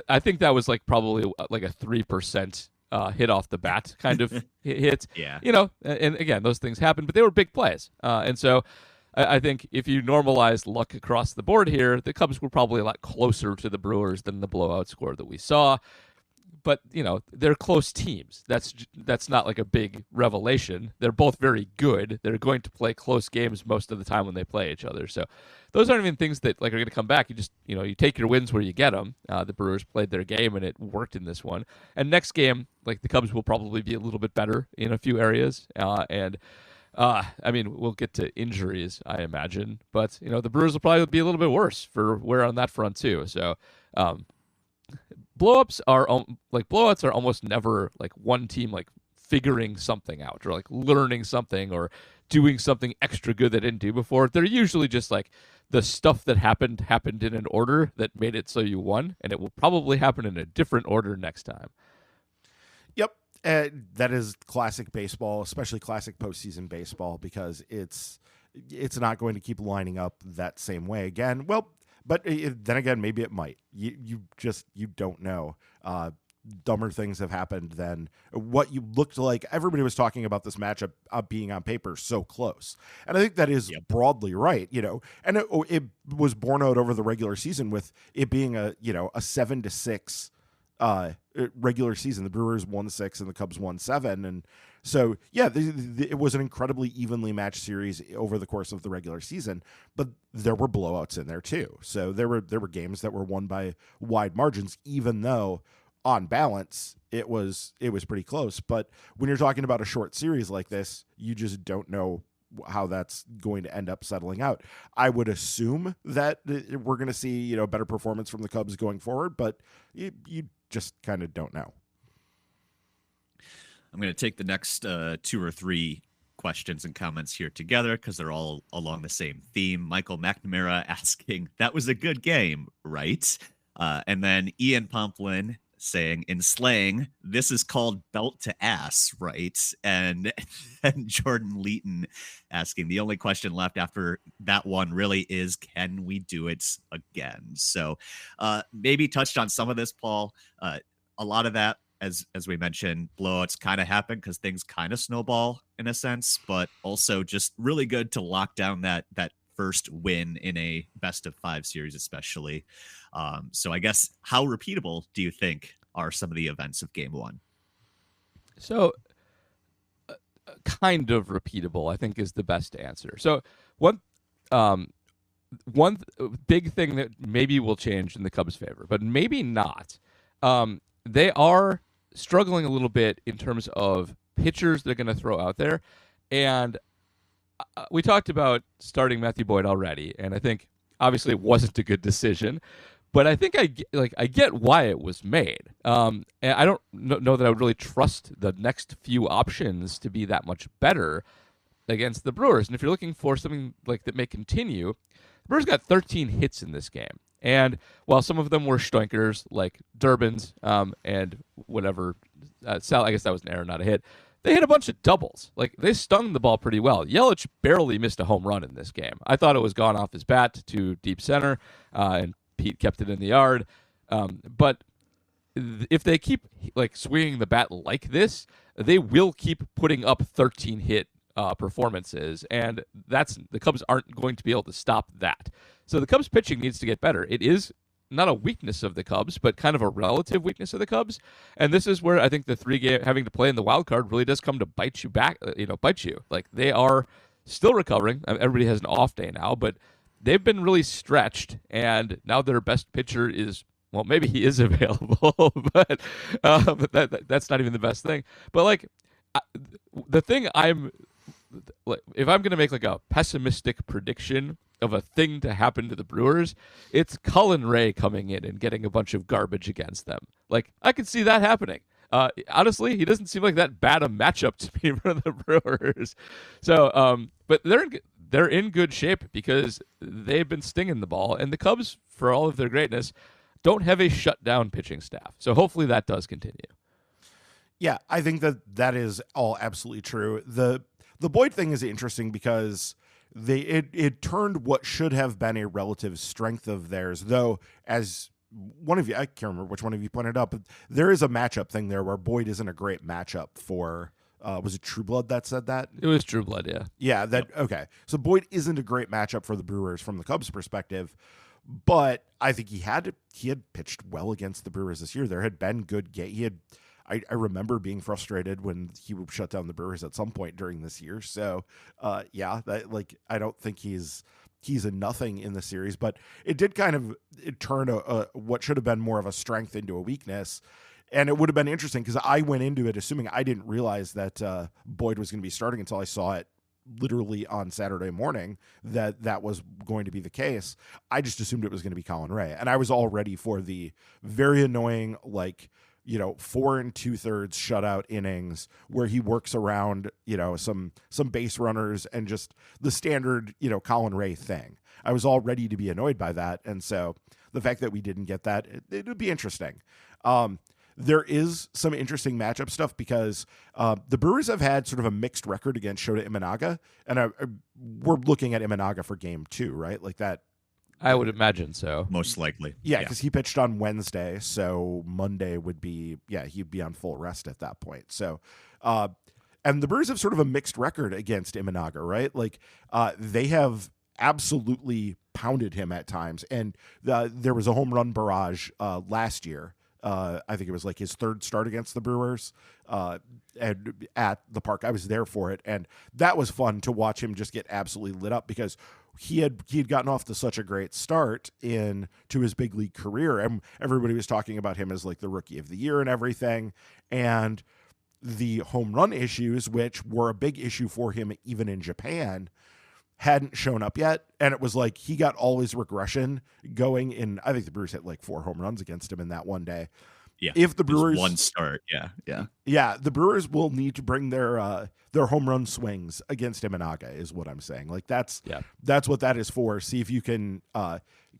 I think that was probably like a 3% hit off the bat kind of hit. Yeah. And again, those things happen, but they were big plays. And so I think if you normalize luck across the board here, the Cubs were probably a lot closer to the Brewers than the blowout score that we saw. But, they're close teams. That's not like a big revelation. They're both very good. They're going to play close games most of the time when they play each other. So those aren't even things that are going to come back. You just, you take your wins where you get them. The Brewers played their game, and it worked in this one. And next game, the Cubs will probably be a little bit better in a few areas. We'll get to injuries, I imagine. But, the Brewers will probably be a little bit worse for wear on that front, too. So, blowouts are almost never one team figuring something out or learning something or doing something extra good they didn't do before. They're usually just the stuff that happened in an order that made it so you won, and it will probably happen in a different order next time. Yep. That is classic baseball, especially classic postseason baseball, because it's not going to keep lining up that same way again. Well, but then again, maybe it might. You don't know. Dumber things have happened than what you looked like. Everybody was talking about this matchup being on paper so close, and I think that is broadly right. And it was borne out over the regular season with it being a 7-6 regular season. The Brewers won 6 and the Cubs won 7, and so it was an incredibly evenly matched series over the course of the regular season. But there were blowouts in there too. So there were games that were won by wide margins, even though on balance it was pretty close. But when you're talking about a short series like this, you just don't know how that's going to end up settling out. I would assume that we're going to see better performance from the Cubs going forward, but you just kind of don't know. I'm going to take the next 2 or 3 questions and comments here together because they're all along the same theme. Michael McNamara asking, that was a good game, right? And then Ian Pomplin saying, in slang, this is called belt to ass, right? And Jordan Leeton asking, the only question left after that one really is, can we do it again? So maybe touched on some of this, Paul. A lot of that, as we mentioned, blowouts kind of happen because things kind of snowball in a sense, but also just really good to lock down that first win in a best of 5 series, especially. So I guess how repeatable do you think are some of the events of game one? So kind of repeatable, I think, is the best answer. So one big thing that maybe will change in the Cubs' favor, but maybe not. They are struggling a little bit in terms of pitchers they're going to throw out there. And we talked about starting Matthew Boyd already, and I think obviously it wasn't a good decision, but I think I get why it was made. And I don't know that I would really trust the next few options to be that much better against the Brewers. And if you're looking for something that may continue, the Brewers got 13 hits in this game. And while some of them were stoinkers, like Durbin's and whatever, Sal, I guess that was an error, not a hit, they hit a bunch of doubles. They stung the ball pretty well. Yelich barely missed a home run in this game. I thought it was gone off his bat to deep center, and Pete kept it in the yard. But if they keep swinging the bat like this, they will keep putting up 13 hit performances, and the Cubs aren't going to be able to stop that. So the Cubs pitching needs to get better. It is not a weakness of the Cubs, but kind of a relative weakness of the Cubs. And this is where I think the 3-game having to play in the wild card really does come to bite you back. Bite you. Like, they are still recovering. Everybody has an off day now, but they've been really stretched. And now their best pitcher is, well, maybe he is available, but that's not even the best thing. But the thing if I'm going to make like a pessimistic prediction of a thing to happen to the Brewers, it's Colin Ray coming in and getting a bunch of garbage against them. Like, I could see that happening. Honestly, he doesn't seem like that bad a matchup to me for the Brewers. So, but they're in good shape because they've been stinging the ball, and the Cubs, for all of their greatness, don't have a shutdown pitching staff. So hopefully that does continue. Yeah, I think that is all absolutely true. The Boyd thing is interesting because it turned what should have been a relative strength of theirs, though, as one of you, I can't remember which one of you pointed out, but there is a matchup thing there where Boyd isn't a great matchup for, was it True Blood that said that? It was True Blood, yeah. Yeah, okay. So Boyd isn't a great matchup for the Brewers from the Cubs' perspective, but I think he had pitched well against the Brewers this year. There had been good games. I remember being frustrated when he would shut down the Brewers at some point during this year. So, I don't think he's a nothing in the series, but it did it turned what should have been more of a strength into a weakness. And it would have been interesting because I went into it assuming I didn't realize that Boyd was going to be starting until I saw it literally on Saturday morning that was going to be the case. I just assumed it was going to be Colin Ray. And I was all ready for the very annoying, 4 2/3 shutout innings where he works around, some base runners and just the standard, Colin Ray thing. I was all ready to be annoyed by that. And so the fact that we didn't get that, it would be interesting. There is some interesting matchup stuff because the Brewers have had sort of a mixed record against Shota Imanaga. And we're looking at Imanaga for game 2, right? Like that. I would imagine so. Most likely. Yeah, because he pitched on Wednesday, so Monday would be, he'd be on full rest at that point. So, and the Brewers have sort of a mixed record against Imanaga, right? Like, they have absolutely pounded him at times. And there was a home run barrage last year. I think it was like his third start against the Brewers and at the park. I was there for it, and that was fun to watch him just get absolutely lit up because he had gotten off to such a great start to his big league career, and everybody was talking about him as like the rookie of the year and everything. And the home run issues, which were a big issue for him even in Japan, hadn't shown up yet. And it was like he got all his regression going in. I think the Brewers hit like 4 home runs against him in that one day. Yeah. If the Brewers one start. Yeah. Yeah. The Brewers will need to bring their home run swings against Imanaga is what I'm saying. Like that's what that is for. See if you can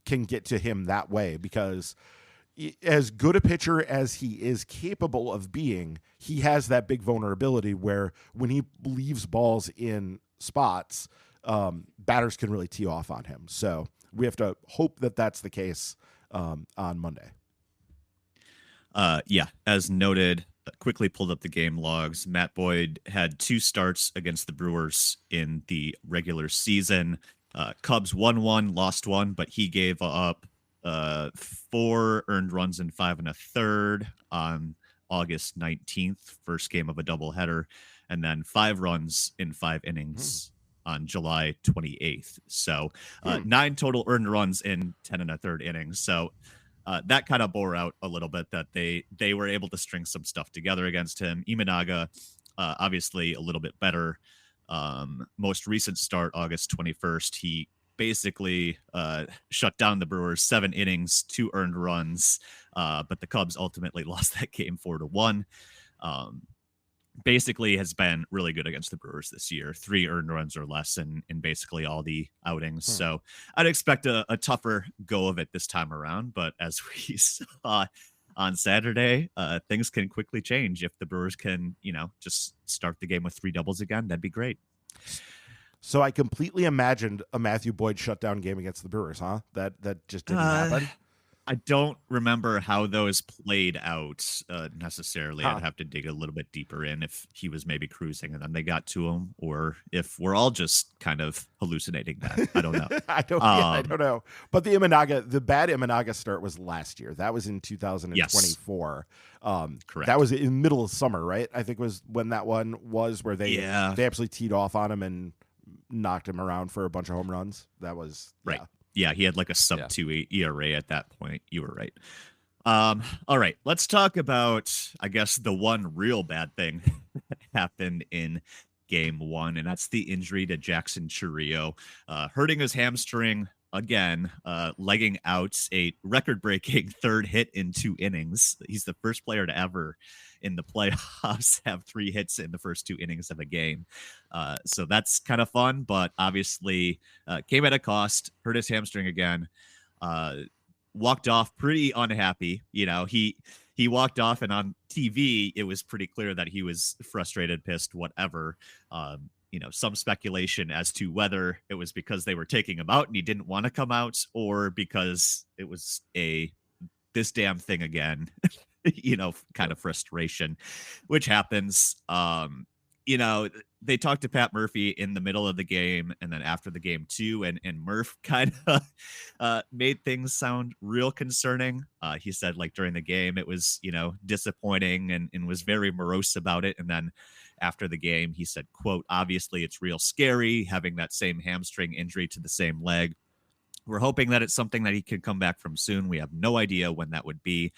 get to him that way, because as good a pitcher as he is capable of being, he has that big vulnerability where when he leaves balls in spots, batters can really tee off on him. So we have to hope that that's the case on Monday. As noted, quickly pulled up the game logs. Matt Boyd had 2 starts against the Brewers in the regular season. Cubs won 1, lost 1, but he gave up 4 earned runs in 5 1/3 on August 19th, first game of a doubleheader, and then 5 runs in 5 innings on July 28th. So 9 total earned runs in 10 1/3 innings. So that kind of bore out a little bit that they were able to string some stuff together against him. Imanaga, obviously a little bit better. Most recent start, August 21st, he basically shut down the Brewers, 7 innings, 2 earned runs, but the Cubs ultimately lost that game 4-1. Basically has been really good against the Brewers this year, 3 earned runs or less in basically all the outings. So I'd expect a tougher go of it this time around, but as we saw on Saturday, things can quickly change. If the Brewers can, just start the game with 3 doubles again, that'd be great. So I completely imagined a Matthew Boyd shutdown game against the Brewers, huh? That just didn't happen. I don't remember how those played out necessarily. Huh. I'd have to dig a little bit deeper in if he was maybe cruising and then they got to him, or if we're all just kind of hallucinating that. I don't know. I don't know. But the bad Imanaga start was last year. That was in 2024. Correct. That was in middle of summer, right? I think was when that one was where they absolutely teed off on him and knocked him around for a bunch of home runs. That was right. Yeah, he had like a sub-2 ERA at that point. You were right. All right, let's talk about, I guess, the one real bad thing that happened in Game 1, and that's the injury to Jackson Chourio, hurting his hamstring again, legging out a record-breaking third hit in 2 innings. He's the first player to ever in the playoffs have 3 hits in the first 2 innings of a game. So that's kind of fun, but obviously came at a cost, hurt his hamstring again, walked off pretty unhappy. You know, he walked off, and on TV, it was pretty clear that he was frustrated, pissed, whatever. You know, some speculation as to whether it was because they were taking him out and he didn't want to come out, or because it was this damn thing again, you know, kind of frustration, which happens. You know, they talked to Pat Murphy in the middle of the game and then after the game too, and Murph kind of made things sound real concerning. He said, like, during the game it was, you know, disappointing and was very morose about it. And then after the game, he said, quote, "Obviously it's real scary having that same hamstring injury to the same leg. We're hoping that it's something that he can come back from soon. We have no idea when that would be.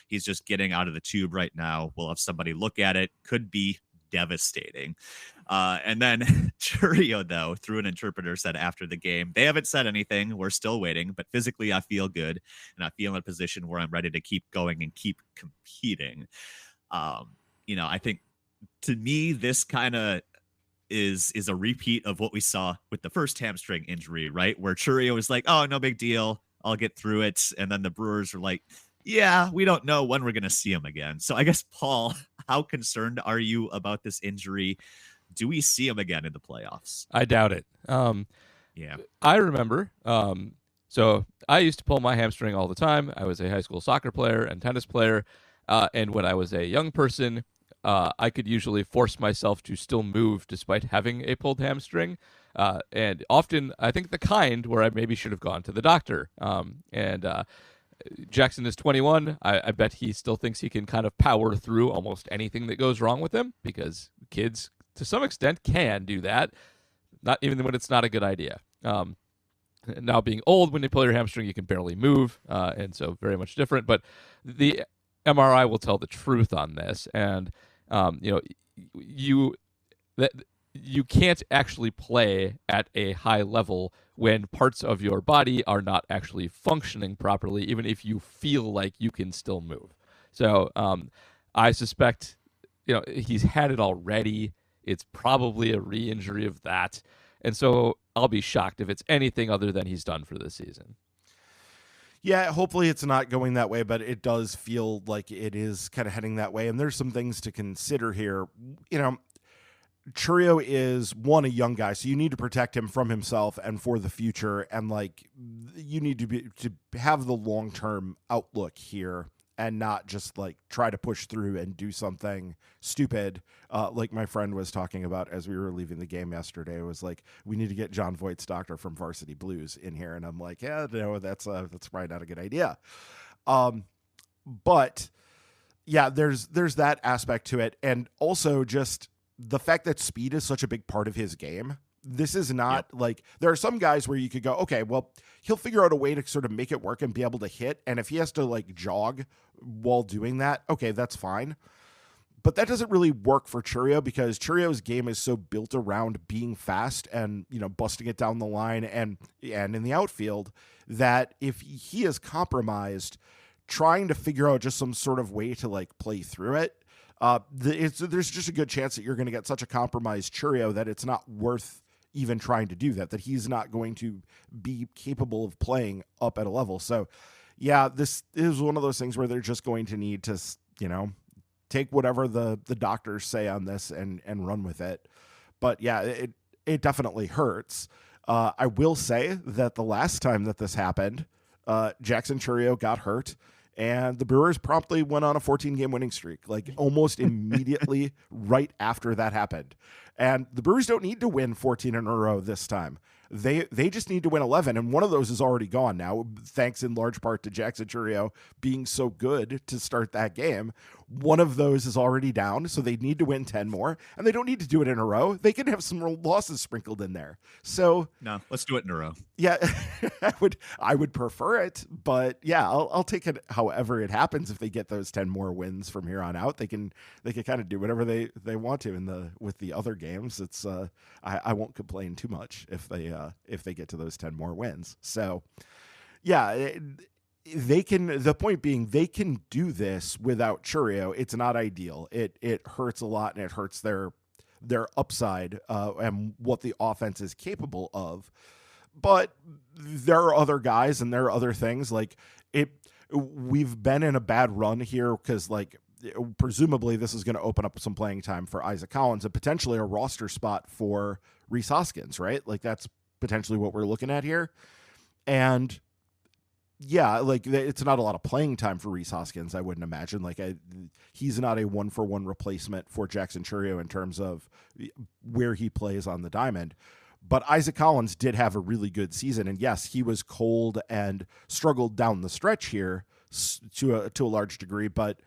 He's just getting out of the tube right now. We'll have somebody look at it. Could be devastating." And then Chourio, though, through an interpreter, said after the game, "They haven't said anything. We're still waiting, but physically I feel good, and I feel in a position where I'm ready to keep going and keep competing." You know, I think to me, this kind of is a repeat of what we saw with the first hamstring injury, right? Where Chourio was like, "Oh, no big deal. I'll get through it." And then the Brewers were like, "Yeah, we don't know when we're going to see him again." So I guess, Paul, how concerned are you about this injury? Do we see him again in the playoffs? I doubt it. Yeah. I remember. So I used to pull my hamstring all the time. I was a high school soccer player and tennis player. And when I was a young person, I could usually force myself to still move despite having a pulled hamstring. And often, I think the kind where I maybe should have gone to the doctor. Jackson is 21. I bet he still thinks he can kind of power through almost anything that goes wrong with him, because kids, to some extent, can do that, not even when it's not a good idea. Now, being old, when you pull your hamstring, you can barely move, and so very much different. But the MRI will tell the truth on this, and you can't actually play at a high level when parts of your body are not actually functioning properly, even if you feel like you can still move. So I suspect, he's had it already. It's probably a re-injury of that. And so I'll be shocked if it's anything other than he's done for this season. Yeah, hopefully it's not going that way, but it does feel like it is kind of heading that way. And there's some things to consider here. Chourio is, one, a young guy, so you need to protect him from himself and for the future. And you need to have the long-term outlook here and not just try to push through and do something stupid. Like my friend was talking about as we were leaving the game yesterday, it was like, we need to get John Voight's doctor from Varsity Blues in here. And I'm like, yeah, no, that's probably not a good idea. But yeah, there's that aspect to it. And also just the fact that speed is such a big part of his game. This is not there are some guys where you could go, okay, well, he'll figure out a way to sort of make it work and be able to hit. And if he has to jog while doing that, okay, that's fine. But that doesn't really work for Chourio, because Chourio's game is so built around being fast and, busting it down the line and in the outfield, that if he is compromised, trying to figure out just some sort of way to play through it, there's just a good chance that you're going to get such a compromised Chourio that it's not worth even trying to do that he's not going to be capable of playing up at a level. So yeah, this is one of those things where they're just going to need to, take whatever the doctors say on this and run with it. But yeah, it definitely hurts. I will say that the last time that this happened, Jackson Chourio got hurt, and the Brewers promptly went on a 14-game winning streak, like almost immediately right after that happened. And the Brewers don't need to win 14 in a row this time. They just need to win 11, and one of those is already gone now, thanks in large part to Jackson Chourio being so good to start that game. One of those is already down, so they need to win 10 more, and they don't need to do it in a row. They can have some losses sprinkled in there. So no, let's do it in a row. Yeah, I would prefer it, but yeah, I'll take it however it happens. If they get those 10 more wins from here on out, they can kind of do whatever they want to with the other games. It's I won't complain too much if they get to those 10 more wins. So yeah, they can. The point being, they can do this without Chourio. It's not ideal. It hurts a lot, and it hurts their upside and what the offense is capable of. But there are other guys and there are other things like it. We've been in a bad run here because like presumably this is going to open up some playing time for Isaac Collins and potentially a roster spot for Rhys Hoskins, right? Like that's potentially what we're looking at here. And yeah, like it's not a lot of playing time for Rhys Hoskins, I wouldn't imagine. Like he's not a 1-for-1 replacement for Jackson Chourio in terms of where he plays on the diamond. But Isaac Collins did have a really good season, and yes, he was cold and struggled down the stretch here to a large degree. But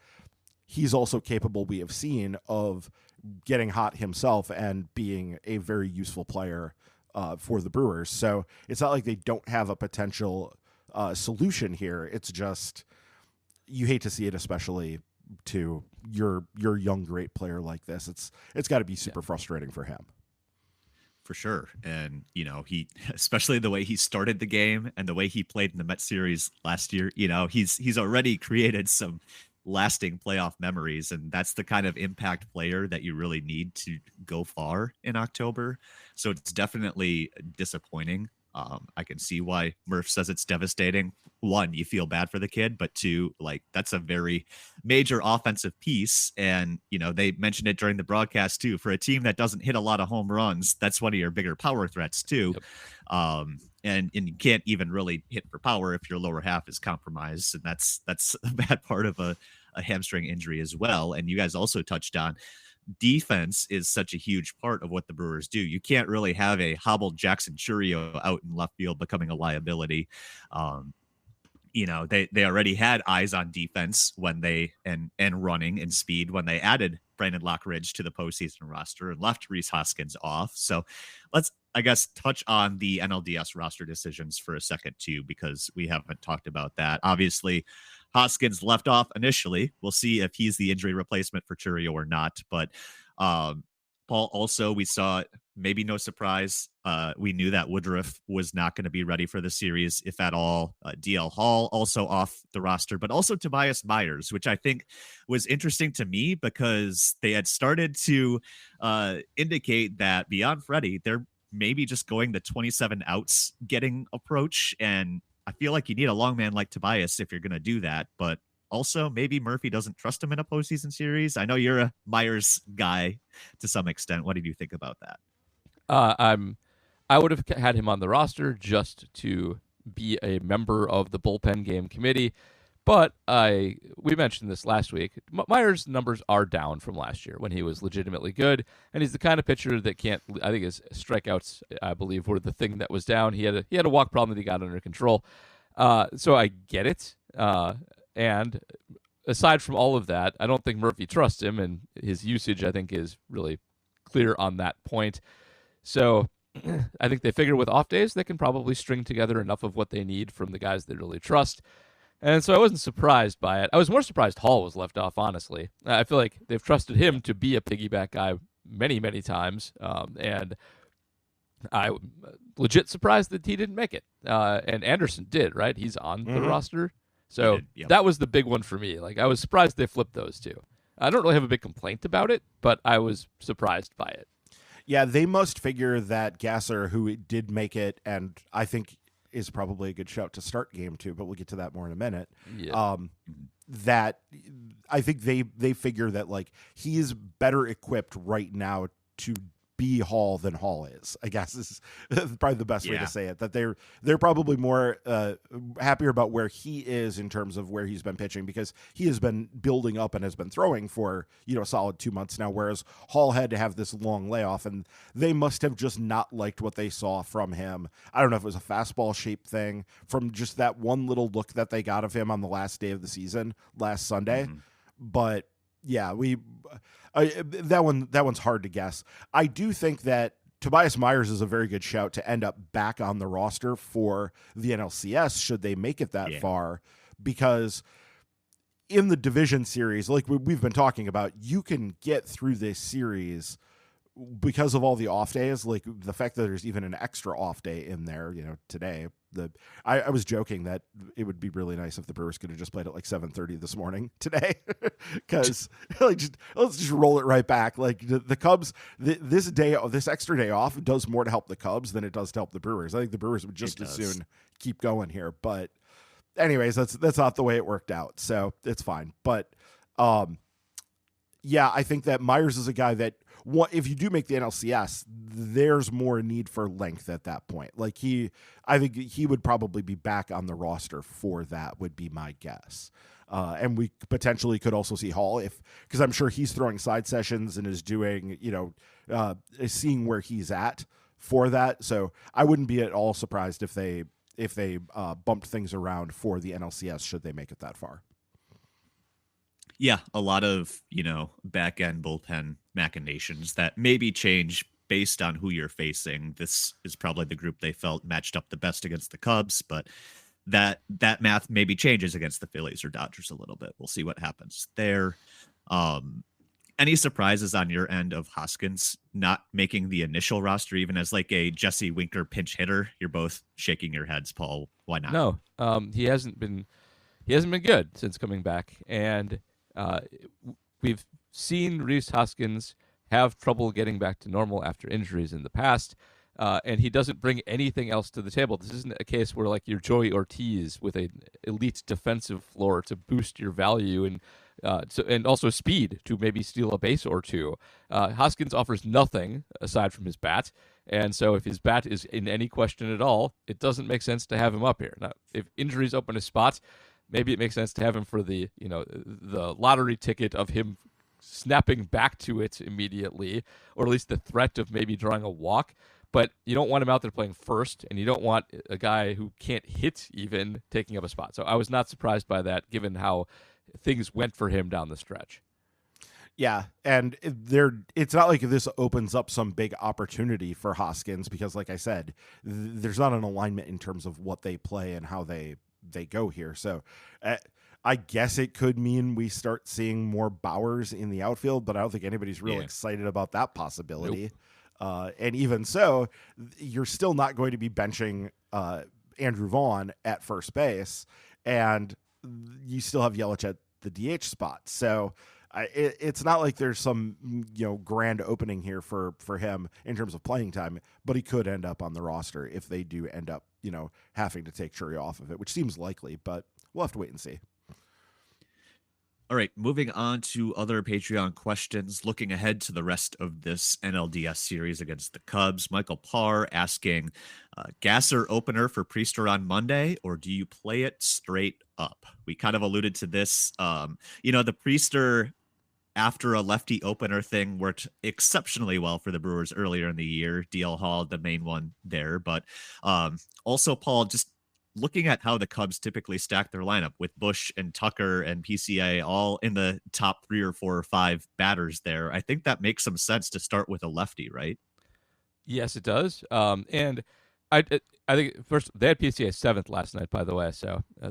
he's also capable, we have seen, of getting hot himself and being a very useful player for the Brewers. So it's not like they don't have a potential solution here. It's just you hate to see it, especially to your young great player like this. It's got to be super frustrating for him. For sure. And, he, especially the way he started the game and the way he played in the Mets series last year, he's already created some lasting playoff memories. And that's the kind of impact player that you really need to go far in October. So it's definitely disappointing. I can see why Murph says it's devastating. One, you feel bad for the kid, but two, like that's a very major offensive piece. And, they mentioned it during the broadcast too, for a team that doesn't hit a lot of home runs, that's one of your bigger power threats too. Yep. And you can't even really hit for power if your lower half is compromised. And that's a bad part of a hamstring injury as well. And you guys also touched on defense is such a huge part of what the Brewers do. You can't really have a hobbled Jackson Chourio out in left field becoming a liability. They already had eyes on defense when they and running and speed when they added Brandon Lockridge to the postseason roster and left Rhys Hoskins off. So let's, I guess, touch on the NLDS roster decisions for a second too, because we haven't talked about that. Obviously, Hoskins left off initially. We'll see if he's the injury replacement for Chourio or not. But Paul, also, we saw, maybe no surprise, we knew that Woodruff was not going to be ready for the series, if at all. DL Hall also off the roster, but also Tobias Myers, which I think was interesting to me because they had started to indicate that beyond Freddie, they're maybe just going the 27 outs getting approach. And I feel like you need a long man like Tobias if you're going to do that, but also maybe Murphy doesn't trust him in a postseason series. I know you're a Myers guy to some extent. What did you think about that? I would have had him on the roster just to be a member of the bullpen game committee, but we mentioned this last week. Myers' numbers are down from last year when he was legitimately good, and he's the kind of pitcher that can't. I think his strikeouts, I believe, were the thing that was down. He had a walk problem that he got under control. So I get it. And aside from all of that, I don't think Murphy trusts him, and his usage, I think, is really clear on that point. So I think they figure with off days, they can probably string together enough of what they need from the guys they really trust. And so I wasn't surprised by it. I was more surprised Hall was left off, honestly. I feel like they've trusted him to be a piggyback guy many, many times. And I'm legit surprised that he didn't make it. And Anderson did, right? He's on the roster. So that was the big one for me. Like, I was surprised they flipped those two. I don't really have a big complaint about it, but I was surprised by it. Yeah, they must figure that Gasser, who did make it, and I think is probably a good shout to start game two, but we'll get to that more in a minute. Yeah. That I think they figure that like he is better equipped right now to be Hall than Hall is, I guess is probably the best way Yeah. to say it. That they're probably more happier about where he is in terms of where he's been pitching, because he has been building up and has been throwing for, a solid 2 months now, whereas Hall had to have this long layoff, and they must have just not liked what they saw from him. I don't know if it was a fastball shape thing from just that one little look that they got of him on the last day of the season last Sunday. But yeah, that one's hard to guess. I do think that Tobias Myers is a very good shout to end up back on the roster for the NLCS should they make it that far, because in the division series, like we've been talking about, you can get through this series because of all the off days, like the fact that there's even an extra off day in there, today. I was joking that it would be really nice if the Brewers could have just played at like 7:30 this morning today, because let's just roll it right back. Like the Cubs, this extra day off does more to help the Cubs than it does to help the Brewers. I think the Brewers would just as soon keep going here, but anyways, that's not the way it worked out, so it's fine. But yeah, I think that Myers is a guy that, if you do make the NLCS, there's more need for length at that point. Like I think he would probably be back on the roster for that, would be my guess. And we potentially could also see Hall, because I'm sure he's throwing side sessions and is doing, seeing where he's at for that. So I wouldn't be at all surprised if they bumped things around for the NLCS should they make it that far. Yeah, a lot of, back end bullpen machinations that maybe change based on who you're facing. This is probably the group they felt matched up the best against the Cubs, but that math maybe changes against the Phillies or Dodgers a little bit. We'll see what happens there. Any surprises on your end of Hoskins not making the initial roster, even as like a Jesse Winker pinch hitter? You're both shaking your heads, Paul. Why not? No, he hasn't been good since coming back, and we've seen Rhys Hoskins have trouble getting back to normal after injuries in the past, and he doesn't bring anything else to the table. This isn't a case where like you're Joey Ortiz with an elite defensive floor to boost your value and also speed to maybe steal a base or two. Hoskins offers nothing aside from his bat, and so if his bat is in any question at all, it doesn't make sense to have him up here. Now, if injuries open a spot, maybe it makes sense to have him for the lottery ticket of him snapping back to it immediately, or at least the threat of maybe drawing a walk. But you don't want him out there playing first, and you don't want a guy who can't hit even taking up a spot. So I was not surprised by that, given how things went for him down the stretch. Yeah, and it's not like this opens up some big opportunity for Hoskins, because like I said, there's not an alignment in terms of what they play and how they go here. So I guess it could mean we start seeing more Bowers in the outfield, but I don't think anybody's real excited about that possibility. Nope. And even so, you're still not going to be benching Andrew Vaughn at first base, and you still have Yelich at the DH spot. So it's not like there's some grand opening here for him in terms of playing time, but he could end up on the roster if they do end up having to take Shuri off of it, which seems likely, but we'll have to wait and see. All right, moving on to other Patreon questions. Looking ahead to the rest of this NLDS series against the Cubs, Michael Parr asking, Gasser opener for Priester on Monday, or do you play it straight up? We kind of alluded to this. The Priester, after a lefty opener thing, worked exceptionally well for the Brewers earlier in the year. DL Hall, the main one there. But also, Paul, just looking at how the Cubs typically stack their lineup with Bush and Tucker and PCA all in the top 3 or 4 or 5 batters there, I think that makes some sense to start with a lefty, right? Yes, it does. And I think first they had PCA 7th last night, by the way. So I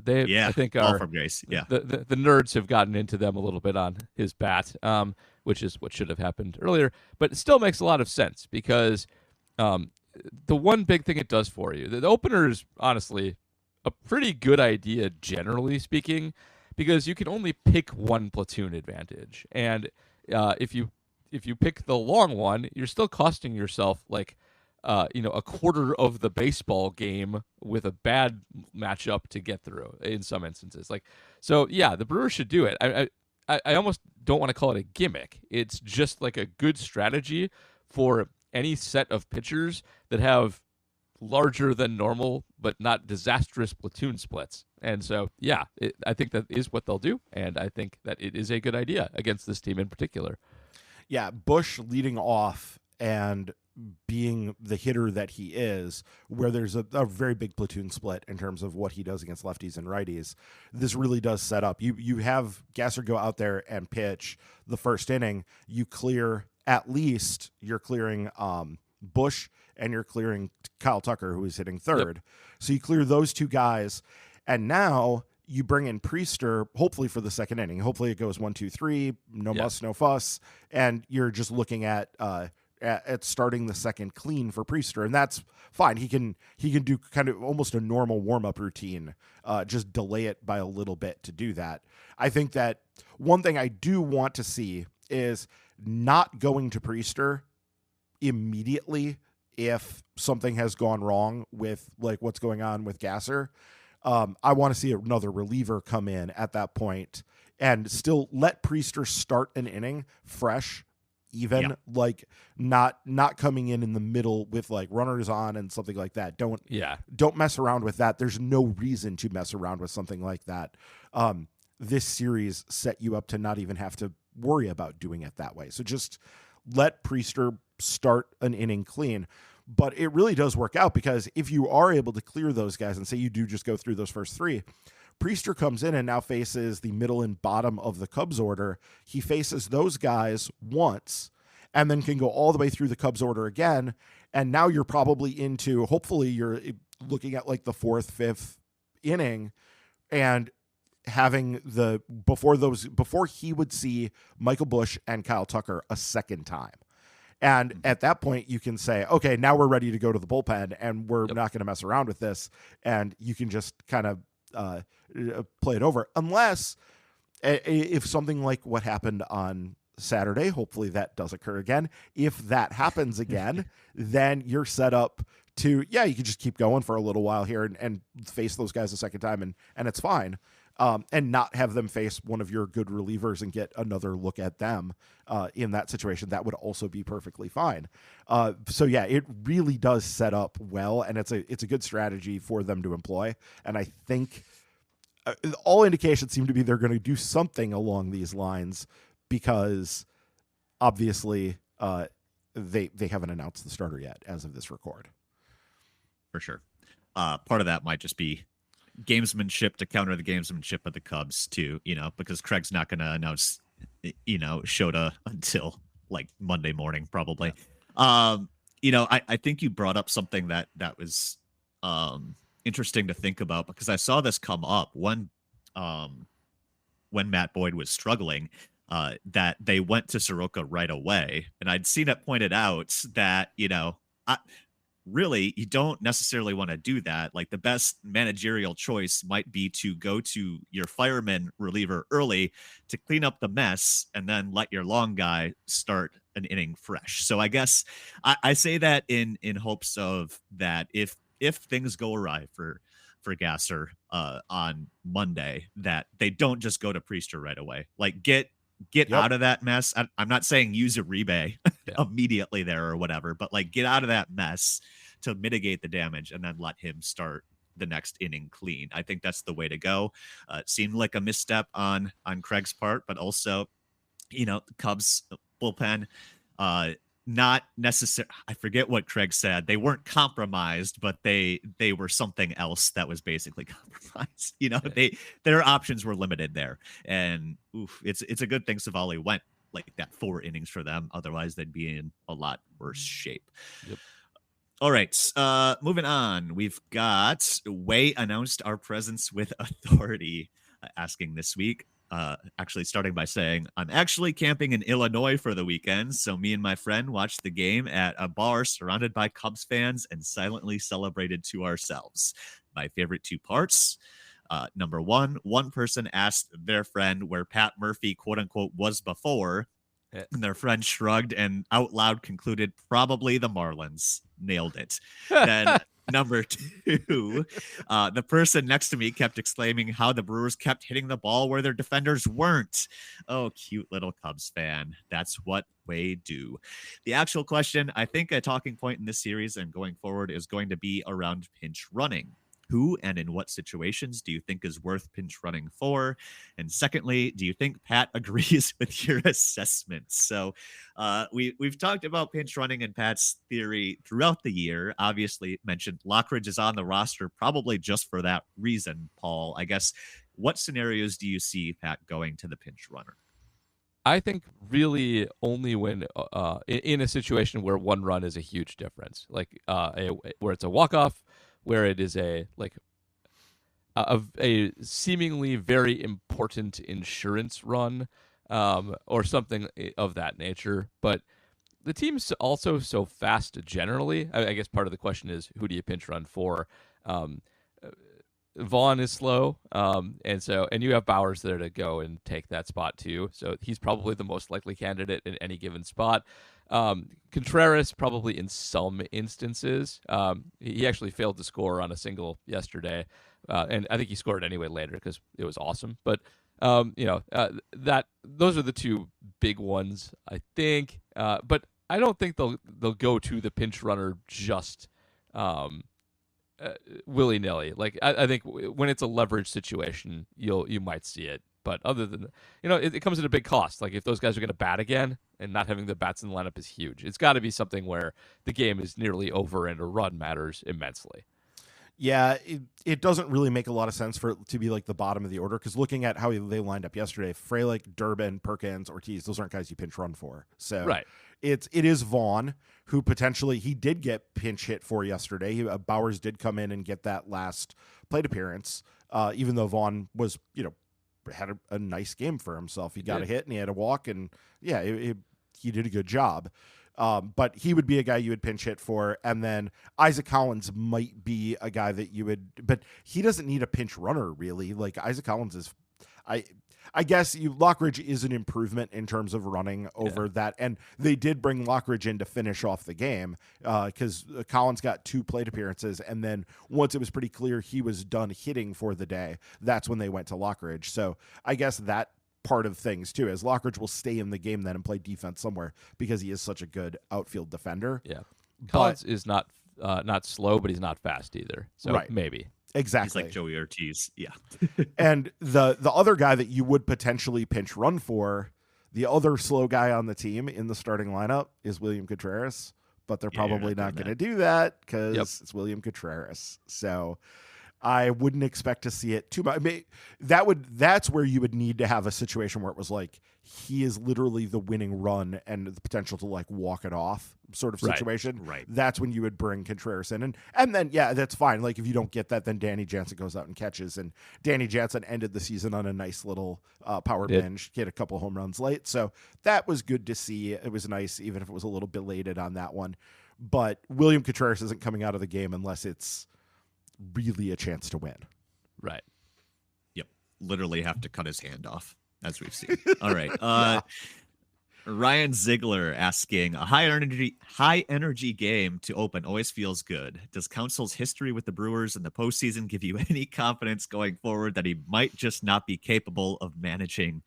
think all from Grace. Yeah, the nerds have gotten into them a little bit on his bat, which is what should have happened earlier. But it still makes a lot of sense, because the one big thing it does for you, the opener is honestly a pretty good idea, generally speaking, because you can only pick one platoon advantage, and if you pick the long one, you're still costing yourself like a quarter of the baseball game with a bad matchup to get through in some instances. Like, so yeah, the Brewers should do it. I almost don't want to call it a gimmick. It's just like a good strategy for any set of pitchers that have larger than normal but not disastrous platoon splits. And so, yeah, I think that is what they'll do, and I think that it is a good idea against this team in particular. Yeah, Bush leading off and being the hitter that he is, where there's a very big platoon split in terms of what he does against lefties and righties, this really does set up. You have Gasser go out there and pitch the first inning. You clear, at least you're clearing Bush and you're clearing Kyle Tucker, who is hitting third. Yep. So you clear those two guys, and now you bring in Priester, hopefully for the second inning. Hopefully it goes 1, 2, 3, no muss, no fuss, and you're just looking at starting the second clean for Priester, and that's fine. He can do kind of almost a normal warm-up routine, just delay it by a little bit to do that. I think that one thing I do want to see is not going to Priester immediately if something has gone wrong with like what's going on with Gasser. I want to see another reliever come in at that point and still let Priester start an inning fresh, even like not coming in the middle with like runners on and something like that. Don't mess around with that. There's no reason to mess around with something like that. This series set you up to not even have to worry about doing it that way. So just let Priester start an inning clean. But it really does work out, because if you are able to clear those guys and say you do just go through those first three, Priester comes in and now faces the middle and bottom of the Cubs order. He faces those guys once and then can go all the way through the Cubs order again. And now you're probably into, hopefully you're looking at like the fourth, fifth inning, and having before he would see Michael Bush and Kyle Tucker a second time. And at that point, you can say, okay, now we're ready to go to the bullpen, and we're not going to mess around with this. And you can just kind of play it over. Unless if something like what happened on Saturday, hopefully that does occur again. If that happens again, then you're set up to, you can just keep going for a little while here and face those guys a second time, and it's fine. And not have them face one of your good relievers and get another look at them in that situation. That would also be perfectly fine. So it really does set up well, and it's a good strategy for them to employ. And I think all indications seem to be they're going to do something along these lines, because obviously they haven't announced the starter yet as of this record. For sure. Part of that might just be gamesmanship to counter the gamesmanship of the Cubs too, because Craig's not going to announce, Shota until like Monday morning, probably. I think you brought up something that was interesting to think about, because I saw this come up when Matt Boyd was struggling, that they went to Soroka right away. And I'd seen it pointed out that, really, you don't necessarily want to do that. Like, the best managerial choice might be to go to your fireman reliever early to clean up the mess, and then let your long guy start an inning fresh. So I guess I say that in hopes of that if things go awry for Gasser on Monday, that they don't just go to Priester right away. Like, get out of that mess. I'm not saying use a rebay immediately there or whatever, but like, get out of that mess to mitigate the damage, and then let him start the next inning clean. I think that's the way to go. It seemed like a misstep on Craig's part, but also, the Cubs bullpen, not necessarily, I forget what Craig said. They weren't compromised, but they were something else that was basically compromised. Their options were limited there. And it's a good thing Savali went like that 4 innings for them. Otherwise they'd be in a lot worse shape. Yep. All right. Moving on. We've got Way announced our presence with authority, asking this week. Actually starting by saying, I'm actually camping in Illinois for the weekend, so me and my friend watched the game at a bar surrounded by Cubs fans and silently celebrated to ourselves. My favorite 2 parts. Number one person asked their friend where Pat Murphy, quote unquote, was before, and their friend shrugged and out loud concluded, probably the Marlins. Nailed it. Then Number 2, the person next to me kept exclaiming how the Brewers kept hitting the ball where their defenders weren't. Oh, cute little Cubs fan. That's what we do. The actual question, I think a talking point in this series and going forward is going to be around pinch running. Who and in what situations do you think is worth pinch running for? And secondly, do you think Pat agrees with your assessment? So we've talked about pinch running and Pat's theory throughout the year. Obviously mentioned Lockridge is on the roster probably just for that reason, Paul. I guess what scenarios do you see Pat going to the pinch runner? I think really only when in a situation where one run is a huge difference, like where it's a walk-off, where it is a seemingly very important insurance run, or something of that nature. But the team's also so fast generally. I guess part of the question is, who do you pinch run for? Vaughn is slow, and you have Bowers there to go and take that spot too. So he's probably the most likely candidate in any given spot. Contreras probably in some instances. He actually failed to score on a single yesterday, and I think he scored anyway later because it was awesome. But that those are the two big ones, I think. But I don't think they'll go to the pinch runner just willy-nilly. Like I think when it's a leverage situation, you might see it. But other than it comes at a big cost. Like if those guys are going to bat again, and not having the bats in the lineup is huge. It's got to be something where the game is nearly over and a run matters immensely. Yeah, it doesn't really make a lot of sense for it to be like the bottom of the order, because looking at how they lined up yesterday, Frelick, Durbin, Perkins, Ortiz, those aren't guys you pinch run for. So right. It is Vaughn, who potentially he did get pinch hit for yesterday. Bowers did come in and get that last plate appearance, even though Vaughn was, had a nice game for himself. He got a hit and he had a walk, and yeah, he did a good job. But he would be a guy you would pinch hit for. And then Isaac Collins might be a guy that you would, but he doesn't need a pinch runner really. Like Isaac Collins is, I guess Lockridge is an improvement in terms of running over that. And they did bring Lockridge in to finish off the game because Collins got 2 plate appearances. And then once it was pretty clear he was done hitting for the day, that's when they went to Lockridge. So I guess that part of things too, as Lockridge will stay in the game then and play defense somewhere because he is such a good outfield defender. Yeah. Collins is not slow, but he's not fast either. So right. Maybe. Exactly. He's like Joey Ortiz. Yeah. And the other guy that you would potentially pinch run for, the other slow guy on the team in the starting lineup, is William Contreras, but they're probably not going to do that because it's William Contreras. So I wouldn't expect to see it too much. I mean, that's where you would need to have a situation where it was like he is literally the winning run and the potential to like walk it off sort of situation. Right. That's when you would bring Contreras in. And then, yeah, that's fine. Like if you don't get that, then Danny Jansen goes out and catches. And Danny Jansen ended the season on a nice little power binge, hit a couple home runs late. So that was good to see. It was nice, even if it was a little belated on that one. But William Contreras isn't coming out of the game unless it's really a chance to win. Right. Yep. Literally have to cut his hand off, as we've seen. All right. Ryan Ziegler asking, a high energy game to open always feels good. Does Council's history with the Brewers in the postseason give you any confidence going forward that he might just not be capable of managing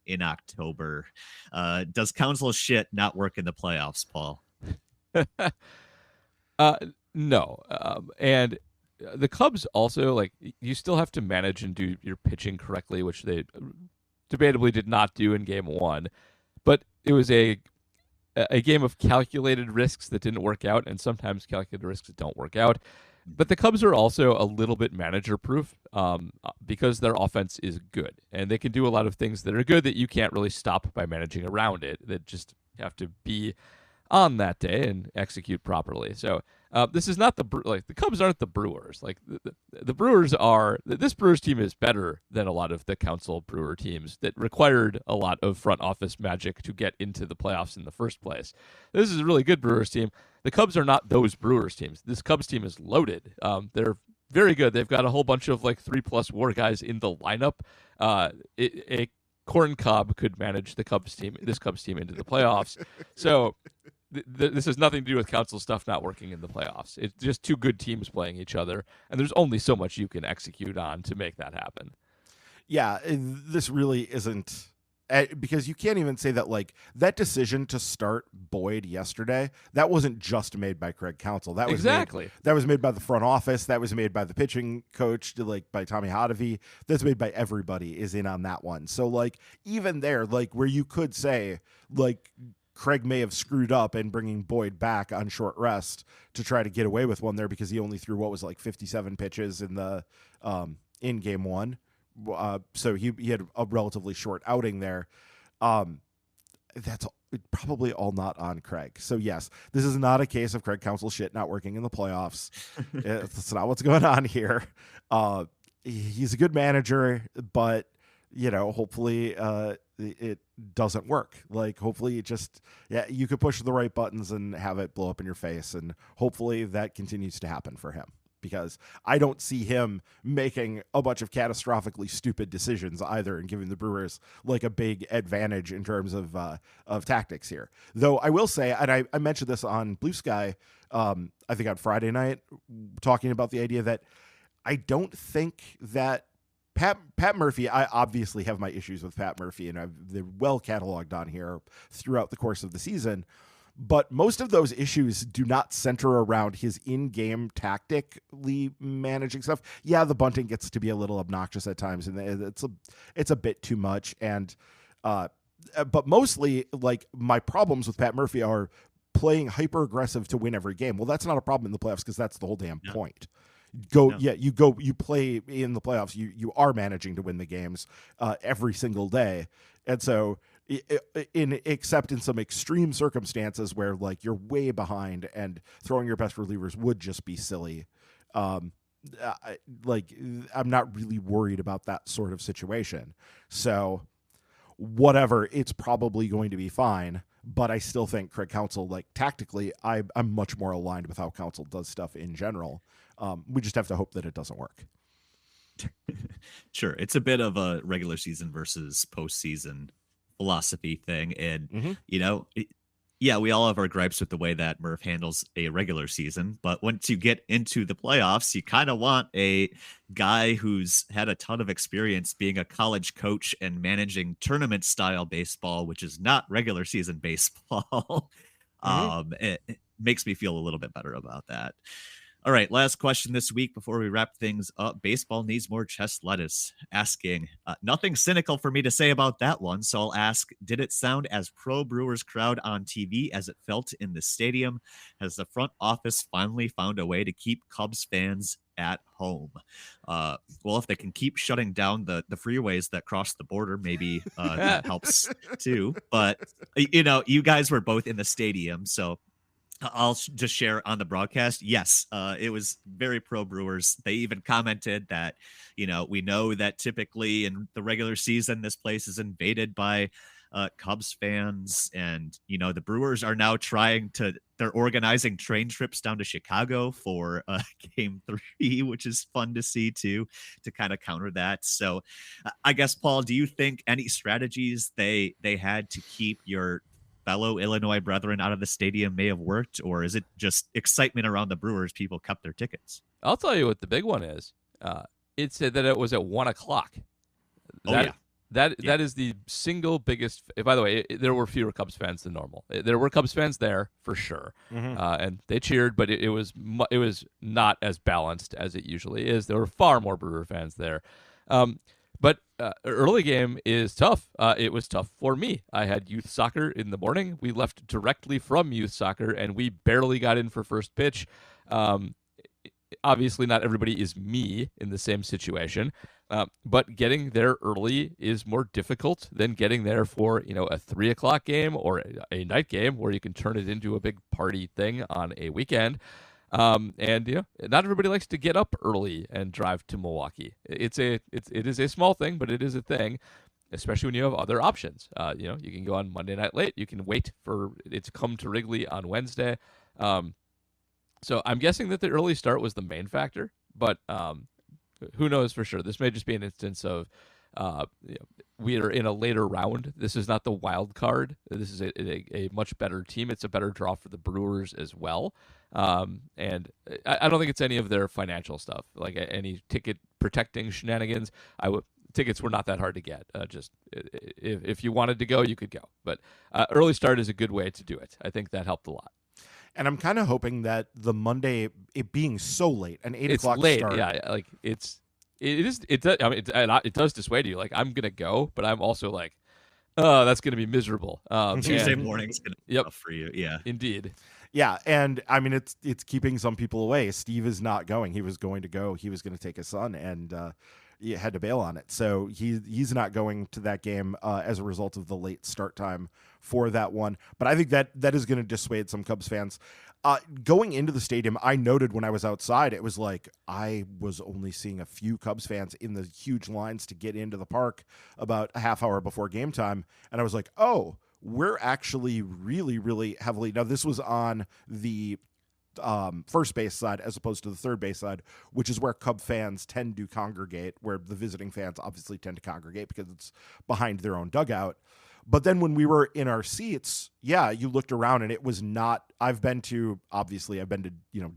in October? Does Council's shit not work in the playoffs, Paul? No. And the Cubs also, like, you still have to manage and do your pitching correctly, which they debatably did not do in game 1. But it was a game of calculated risks that didn't work out, and sometimes calculated risks that don't work out. But the Cubs are also a little bit manager-proof because their offense is good, and they can do a lot of things that are good that you can't really stop by managing around it, that just have to be on that day and execute properly. So this is not the Cubs aren't the Brewers. Like the Brewers are. This Brewers team is better than a lot of the Council Brewer teams that required a lot of front office magic to get into the playoffs in the first place. This is a really good Brewers team. The Cubs are not those Brewers teams. This Cubs team is loaded. They're very good. They've got a whole bunch of like 3+ WAR guys in the lineup. A corn cob could manage this Cubs team into the playoffs. So this has nothing to do with Council stuff not working in the playoffs. It's just two good teams playing each other, and there's only so much you can execute on to make that happen. Yeah, this really isn't, because you can't even say that, like, that decision to start Boyd yesterday, that wasn't just made by Craig Counsell. That was exactly. that was made by the front office. That was made by the pitching coach, like by Tommy Hotovy. That's made by everybody is in on that one. So, like, even there, like, where you could say, like, Craig may have screwed up in bringing Boyd back on short rest to try to get away with one there because he only threw what was like 57 pitches in the in game one. So he had a relatively short outing there. That's probably all not on Craig. So yes, this is not a case of Craig Counsell shit not working in the playoffs. That's not what's going on here. He's a good manager, but hopefully it doesn't work. Like, hopefully it just, you could push the right buttons and have it blow up in your face. And hopefully that continues to happen for him, because I don't see him making a bunch of catastrophically stupid decisions either and giving the Brewers like a big advantage in terms of tactics here. Though I will say, and I mentioned this on Blue Sky, I think on Friday night, talking about the idea that I don't think that Pat Murphy, I obviously have my issues with Pat Murphy, and they're well cataloged on here throughout the course of the season. But most of those issues do not center around his in-game tactically managing stuff. Yeah, the bunting gets to be a little obnoxious at times, and it's a bit too much. And but mostly, like, my problems with Pat Murphy are playing hyper aggressive to win every game. Well, that's not a problem in the playoffs because that's the whole damn point. You play in the playoffs. You are managing to win the games every single day, and so except in some extreme circumstances where, like, you're way behind and throwing your best relievers would just be silly. I'm not really worried about that sort of situation. So whatever, it's probably going to be fine. But I still think Craig Counsell, like, tactically, I'm much more aligned with how Counsell does stuff in general. We just have to hope that it doesn't work. Sure. It's a bit of a regular season versus postseason philosophy thing. And, we all have our gripes with the way that Murph handles a regular season. But once you get into the playoffs, you kind of want a guy who's had a ton of experience being a college coach and managing tournament style baseball, which is not regular season baseball. It makes me feel a little bit better about that. All right, last question this week before we wrap things up. Baseball needs more chest lettuce. Asking, nothing cynical for me to say about that one, so I'll ask, did it sound as pro-Brewers crowd on TV as it felt in the stadium? Has the front office finally found a way to keep Cubs fans at home? Well, if they can keep shutting down the freeways that cross the border, maybe that helps too. But, you guys were both in the stadium, so I'll just share on the broadcast. Yes, it was very pro Brewers. They even commented that, we know that typically in the regular season, this place is invaded by Cubs fans. And, the Brewers are now they're organizing train trips down to Chicago for game 3, which is fun to see too, to kind of counter that. So I guess, Paul, do you think any strategies they had to keep your fellow Illinois brethren out of the stadium may have worked, or is it just excitement around the Brewers? People kept their tickets. I'll tell you what the big one is. It said that it was at 1:00. That is the single biggest. By the way, there were fewer Cubs fans than normal. There were Cubs fans there for sure, and they cheered, but it was not as balanced as it usually is. There were far more Brewer fans there. But early game is tough. It was tough for me. I had youth soccer in the morning. We left directly from youth soccer, and we barely got in for first pitch. Obviously, not everybody is me in the same situation, but getting there early is more difficult than getting there for a 3:00 game or a night game where you can turn it into a big party thing on a weekend. And not everybody likes to get up early and drive to Milwaukee. It is a small thing, but it is a thing, especially when you have other options. You can go on Monday night late. You can wait for it to come to Wrigley on Wednesday. So I'm guessing that the early start was the main factor, but who knows for sure? This may just be an instance of we are in a later round. This is not the wild card. This is a much better team. It's a better draw for the Brewers as well. And I don't think it's any of their financial stuff, like any ticket protecting shenanigans. Tickets were not that hard to get. Just if you wanted to go, you could go. But early start is a good way to do it. I think that helped a lot. And I'm kind of hoping that the Monday, it being so late, an 8 It's o'clock late, start. yeah. Like it does. I mean, it does dissuade you. Like, I'm gonna go, but I'm also like, oh, that's gonna be miserable. Tuesday and- morning's gonna be Yep. tough for you. Yeah. Indeed. Yeah, and I mean it's keeping some people away. Steve is not going. He was going to go. He was going to take his son, and he had to bail on it. So he's not going to that game as a result of the late start time for that one. But I think that is going to dissuade some Cubs fans. Going into the stadium, I noted when I was outside, it was like I was only seeing a few Cubs fans in the huge lines to get into the park about a half hour before game time, and I was like, oh, we're actually really, really heavily. Now, this was on the first base side as opposed to the third base side, which is where Cub fans tend to congregate, where the visiting fans obviously tend to congregate because it's behind their own dugout. But then when we were in our seats, yeah, you looked around and it was not. I've been to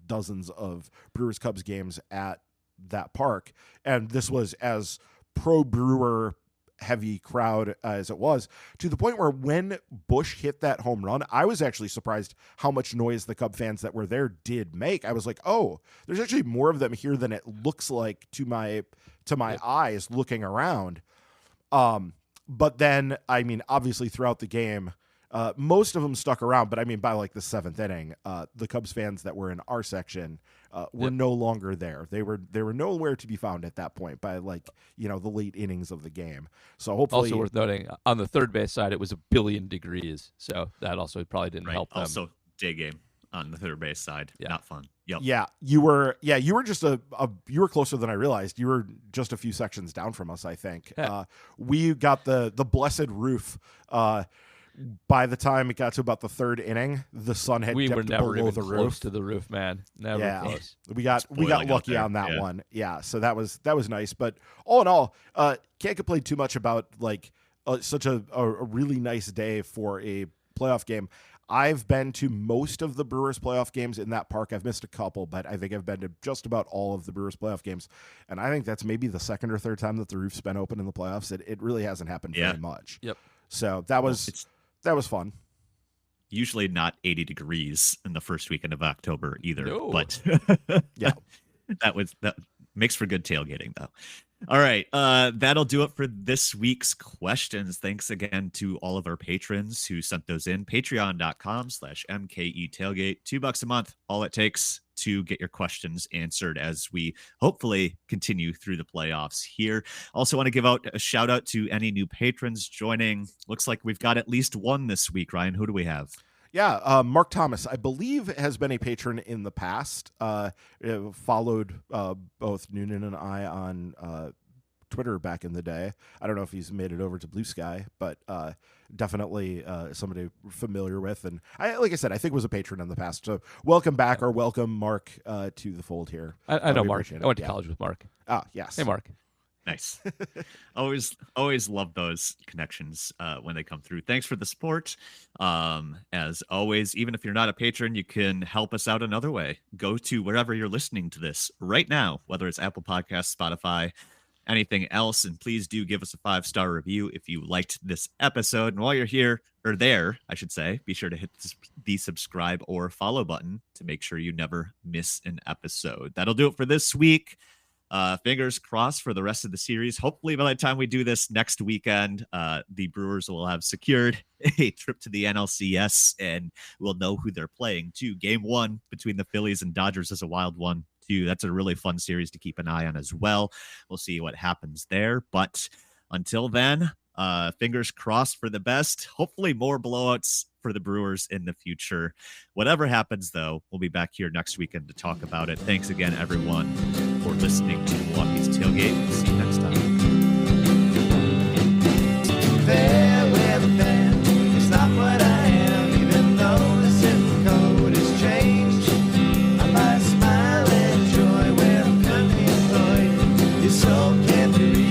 dozens of Brewers Cubs games at that park, and this was as pro Brewer heavy crowd as it was, to the point where when Bush hit that home run, I was actually surprised how much noise the Cub fans that were there did make. I was like, oh, there's actually more of them here than it looks like to my eyes looking around. But then, I mean, obviously throughout the game, most of them stuck around, but I mean, by like the seventh inning, the Cubs fans that were in our section were no longer there. They were nowhere to be found at that point by the late innings of the game. So hopefully, Also worth noting, on the third base side, it was 1 billion degrees, so that also probably didn't help them. Also, day game on the third base side. Yeah. Not fun. Yep. Yeah, you were just you were closer than I realized. You were just a few sections down from us, I think. Yeah. We got the blessed roof. By the time it got to about the third inning, the sun had We were dipped never below even the close roof. to the roof, man. Never Yeah. close. We got Spoiling out lucky there. on that Yeah. one. Yeah, so that was nice. But all in all, can't complain too much about such a really nice day for a playoff game. I've been to most of the Brewers playoff games in that park. I've missed a couple, but I think I've been to just about all of the Brewers playoff games. And I think that's maybe the second or third time that the roof's been open in the playoffs. It really hasn't happened very much. Yep. So that was fun. Usually not 80 degrees in the first weekend of October either. No. But Yeah. that makes for good tailgating though. All right. That'll do it for this week's questions. Thanks again to all of our patrons who sent those in. Patreon.com/MKE tailgate. $2 a month. All it takes to get your questions answered as we hopefully continue through the playoffs here. Also want to give out a shout out to any new patrons joining. Looks like we've got at least one this week. Ryan, who do we have? Yeah, Mark Thomas, I believe, has been a patron in the past. Followed both Noonan and I on Twitter back in the day. I don't know if he's made it over to Blue Sky, but definitely somebody familiar with. And like I said, I think was a patron in the past. So welcome back, or welcome, Mark, to the fold here. I know We Mark. appreciate it. I went to Yeah. college with Mark. Ah, yes. Hey, Mark. Nice. always love those connections when they come through. Thanks for the support. As always, even if you're not a patron, you can help us out another way. Go to wherever you're listening to this right now, whether it's Apple Podcasts, Spotify, anything else, and please do give us a 5-star review if you liked this episode. And while you're here, or there, I should say, be sure to hit the subscribe or follow button to make sure you never miss an episode. That'll do it for this week. Fingers crossed for the rest of the series. Hopefully by the time we do this next weekend, the Brewers will have secured a trip to the NLCS and we'll know who they're playing too. Game 1 between the Phillies and Dodgers is a wild one too. That's a really fun series to keep an eye on as well. We'll see what happens there. But until then, fingers crossed for the best. Hopefully more blowouts for the Brewers in the future. Whatever happens, though, we'll be back here next weekend to talk about it. Thanks again, everyone, for listening to Milwaukee's Tailgate. See you next time. Fair weather fan, it's not what I am, even though the zip code has changed. I might smile and joy where I'm currently employed. Your soul can't be